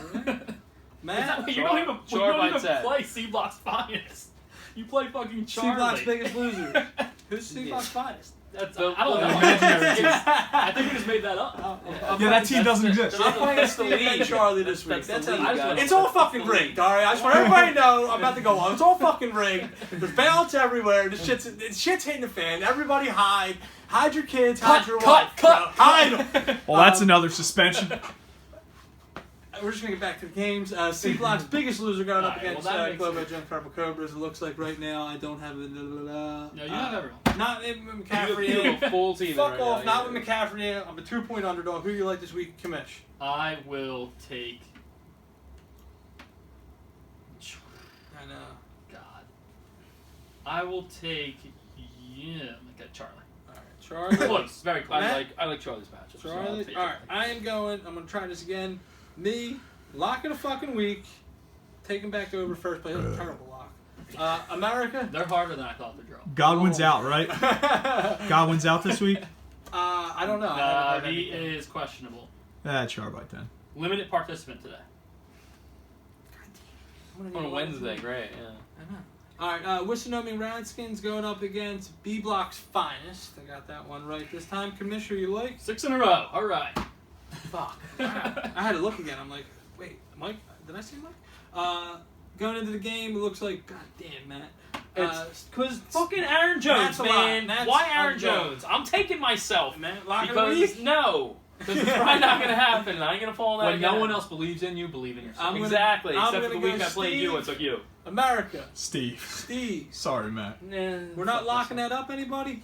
Matt? You don't even, Char you don't bites even that. play C Block's Finest. You play fucking Charlie. C Block's Biggest Loser. Who's C Block's Finest? That's, The- I don't the know. imaginary team. I think we just made that up. Yeah, that team doesn't exist. I'm playing That's the Steve and league. Charlie this week. That's That's the it. league, I just- guys. It's all fucking rigged, alright? I just want everybody to know I'm about to go on. It's all fucking rigged. There's ballots everywhere. This shit's hitting the fan. Everybody hide. Hide your kids. Hide your wife. cut. Hide them. Well, that's another suspension. We're just gonna get back to the games. C Block's Biggest Loser going up Alright, well, against that makes Globo Gym Purple Cobras. It looks like right now I don't have it. No, you have everyone. Not in You McCaffrey. have a full team. Fuck right off. now. Not with McCaffrey. I'm a 2-point underdog. Who do you like this week, Kamish? I will take. I know. God. I will take. Yeah, like a Charlie. Charlie. Close, very close. I like Charlie's matchup. so I'll Charlie. take Alright, it. I am going. I'm going to try this again. Me, lock of the fucking week. Taking back over first place. That's a terrible lock. America. They're harder than I thought to draw. Godwin's out, right? Godwin's out this week. I don't know. I haven't heard He anything. is questionable. Charbite then. Limited participant today. I'm gonna On need a Wednesday, great. Yeah. I know. Alright, Wissonoming Radskins going up against B Block's Finest. I got that one right this time. Commissioner, you like? 6 in a row. All right. Fuck. I had to look again. I'm like, wait, Mike? Did I say Mike? Going into the game, it looks like, god damn, Matt. Because fucking Aaron Jones, That's a lot. man. That's Why Aaron I'm going. Jones? I'm taking myself. Matt, lock of the Because week? no. Because it's probably not going to happen. I ain't going to fall in that When no again. one else believes in you, believe in yourself. I'm gonna- Exactly. I'm Except for the gonna week go I played you, Steve. I took you. America. Steve. Steve. Sorry, Matt. We're not locking that up, anybody?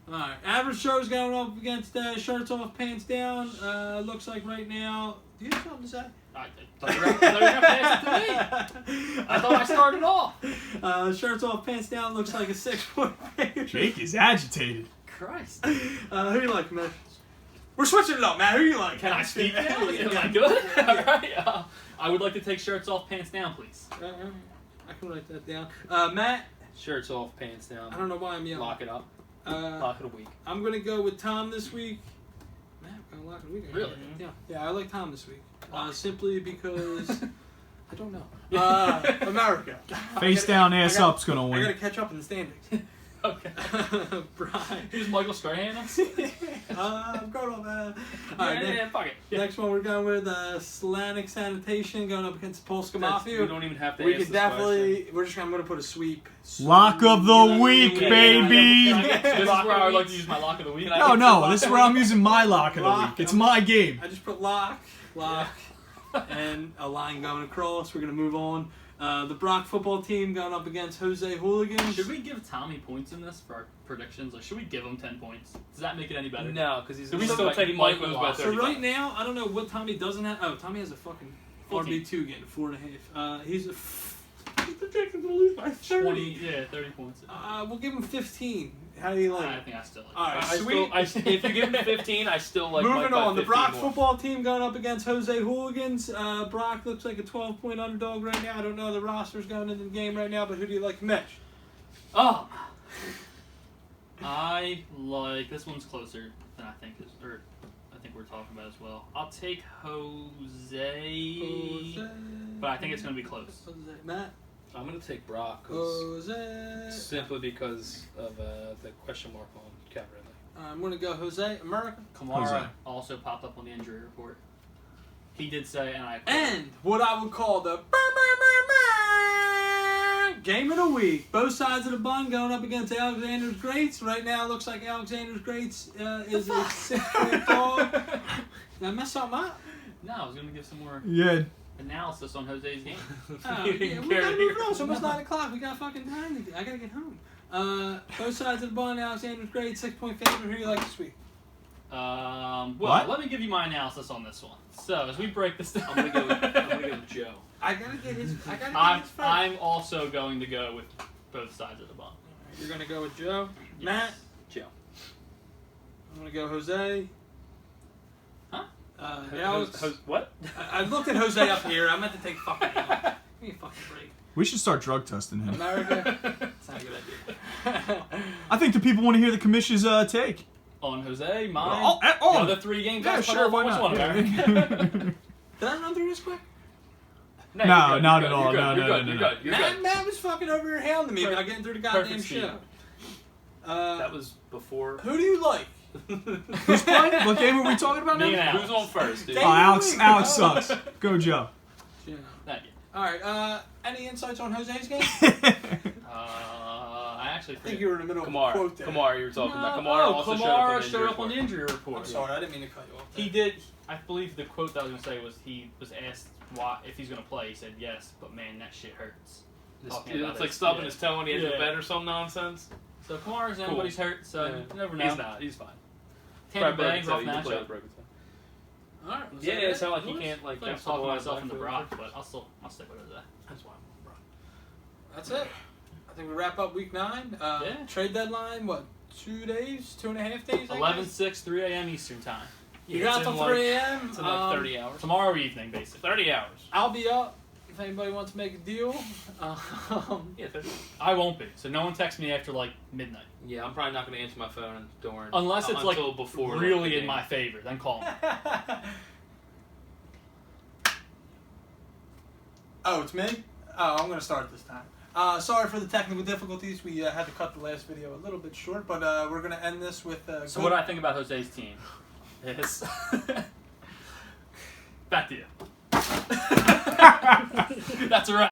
Alright, average show's going up against shirts off, pants down. Looks like right now. Do you have something to say? I thought you were going to pass it to me. I thought I started off. Shirts off, pants down looks like a 6-point favorite. Jake is agitated. Christ. Who you like, man? We're switching it up, man. Who you like? Can I speak now? Am Yeah. I good? All right. I would like to take shirts off, pants down, please. I can write that down. Matt, Shirts off, pants down. I don't know why I'm yelling. Lock it up. Lock of the week. I'm gonna go with Tom this week. Man, I'm gonna lock of the week. Really? Yeah, I like Tom this week. Simply because I don't know. Yeah. America. Face down, ass up's gonna I gotta win. catch up in the standings. Okay. Brian. Who's Michael Strahan? I'm going on that. Alright, Yeah, fuck it. Yeah. next one we're going with Slanic Sanitation going up against Polska Mafia. We don't even have to We ask could this definitely. I'm gonna put a sweep. Lock of the week, Can I baby. get- This is Lock where of I the would like week. to use my lock of the week. Can I No, get no, some this is lock where of I'm using my lock of the Lock. week. It's my game. I just put lock, and a line going across. We're gonna move on. The Brock football team going up against Jose Hooligans. Should we give Tommy points in this for our predictions? Like, should we give him 10 points? Does that make it any better? No, because he's. Do we still take he might Michael lose by off? So 35. right now, I don't know what Tommy doesn't have. Oh, Tommy has a fucking 14. RB2 game, 4.5. He's projected to lose by 30. 20, yeah, 30 points. We'll give him 15. How do you like I it? think I still like All right, I sweet. still, if you give him 15, I still like. Moving Mike by on, the 15 Brock more. football team going up against Jose Hooligans. Brock looks like a 12-point underdog right now. I don't know the roster's going into the game right now, but who do you like to match? Oh! I like, this one's closer than I think I think we're talking about as well. I'll take Jose, but I think it's going to be close. Jose. Matt? I'm gonna take Brock 'cause- Jose. simply because of the question mark on Calvin Ridley. I'm going to go Jose. America. Kamara Jose. also popped up on the injury report. He did say, and I And what I would call the game of the week. Both sides of the bun going up against Alexander's Greats. Right now, it looks like Alexander's Greats is a 6-point dog. Did I mess something up? No, I was going to give some more Yeah. analysis on Jose's game. Oh, You yeah, didn't we care gotta to move hear. it on. It's almost 9 o'clock. We got fucking time. I gotta get home. Both sides of the bun. Alexander's Greats, 6-point favorite. Who do you like this week? Well, What? let me give you my analysis on this one. So, as we break this down, I'm gonna go with Joe. I gotta get his. I gotta get I'm, his first. I'm also going to go with both sides of the bun. You're gonna go with Joe. Yes. Matt. Joe. I'm gonna go Jose. Huh? Alex. What? I looked at Jose up here. I meant to take fucking. Give me a fucking break. We should start drug testing him. America. That's not a good idea. I think the people want to hear the commission's take. On Jose, mine. Oh, The oh. other 3 games. Yeah, I put sure, off why on which not? one, Yeah. America? Did I run through this quick? No, No, you're good, not you're at all. good, No, you're no, good, no, you're no. good, you're good. Matt was fucking over here hounding me about getting through the goddamn Perfect speed. show. That was before. Who do you like? Who's playing? What game are we talking about Me now? and Alex. Who's on first, dude? Dave. Oh, Alex. Wait, Alex oh. sucks. Go Joe. Yeah. Thank you. All right. Any insights on Jose's game? I actually I think forget. you were in the middle of a Kamara. quote there. Kamara, you were talking about. Oh, Kamara also Kamara showed up on the injury report. I'm sorry. I didn't mean to cut you off. He did. I believe the quote that I was going to say was he was asked why if he's going to play. He said yes, but man, that shit hurts. Talking about It's like his- stubbing yeah. his toe on the edge of Yeah. the bed or some nonsense. So Kamara's in, Cool. but he's hurt. So Yeah. you never know. He's not. He's fine. Tampa Brad Bay, Brogan rough said he can play matchup. with Brogan. All right. was Yeah, that it sounded like Boys? he can't like. I think I'm get talking someone myself in the back Brock, there. but I'll stick with that. That's why. That's it. I think we wrap up week 9. Yeah. Trade deadline. What? 2 days? 2.5 days? I 11:06, 3 a.m. Eastern time. You Yeah, got it's till in 3 a.m. It's in like 30 hours. Tomorrow evening, basically. 30 hours. I'll be up if anybody wants to make a deal. Yeah, 30. I won't be. So no one text me after like midnight, Yeah, I'm probably not going to answer my phone during. unless it's like until before really the in game. my favor. Then call me. Oh, it's me? Oh, I'm going to start this time. Sorry for the technical difficulties. We had to cut the last video a little bit short, but we're going to end this with... So what I think about Jose's team is back to you. That's a wrap.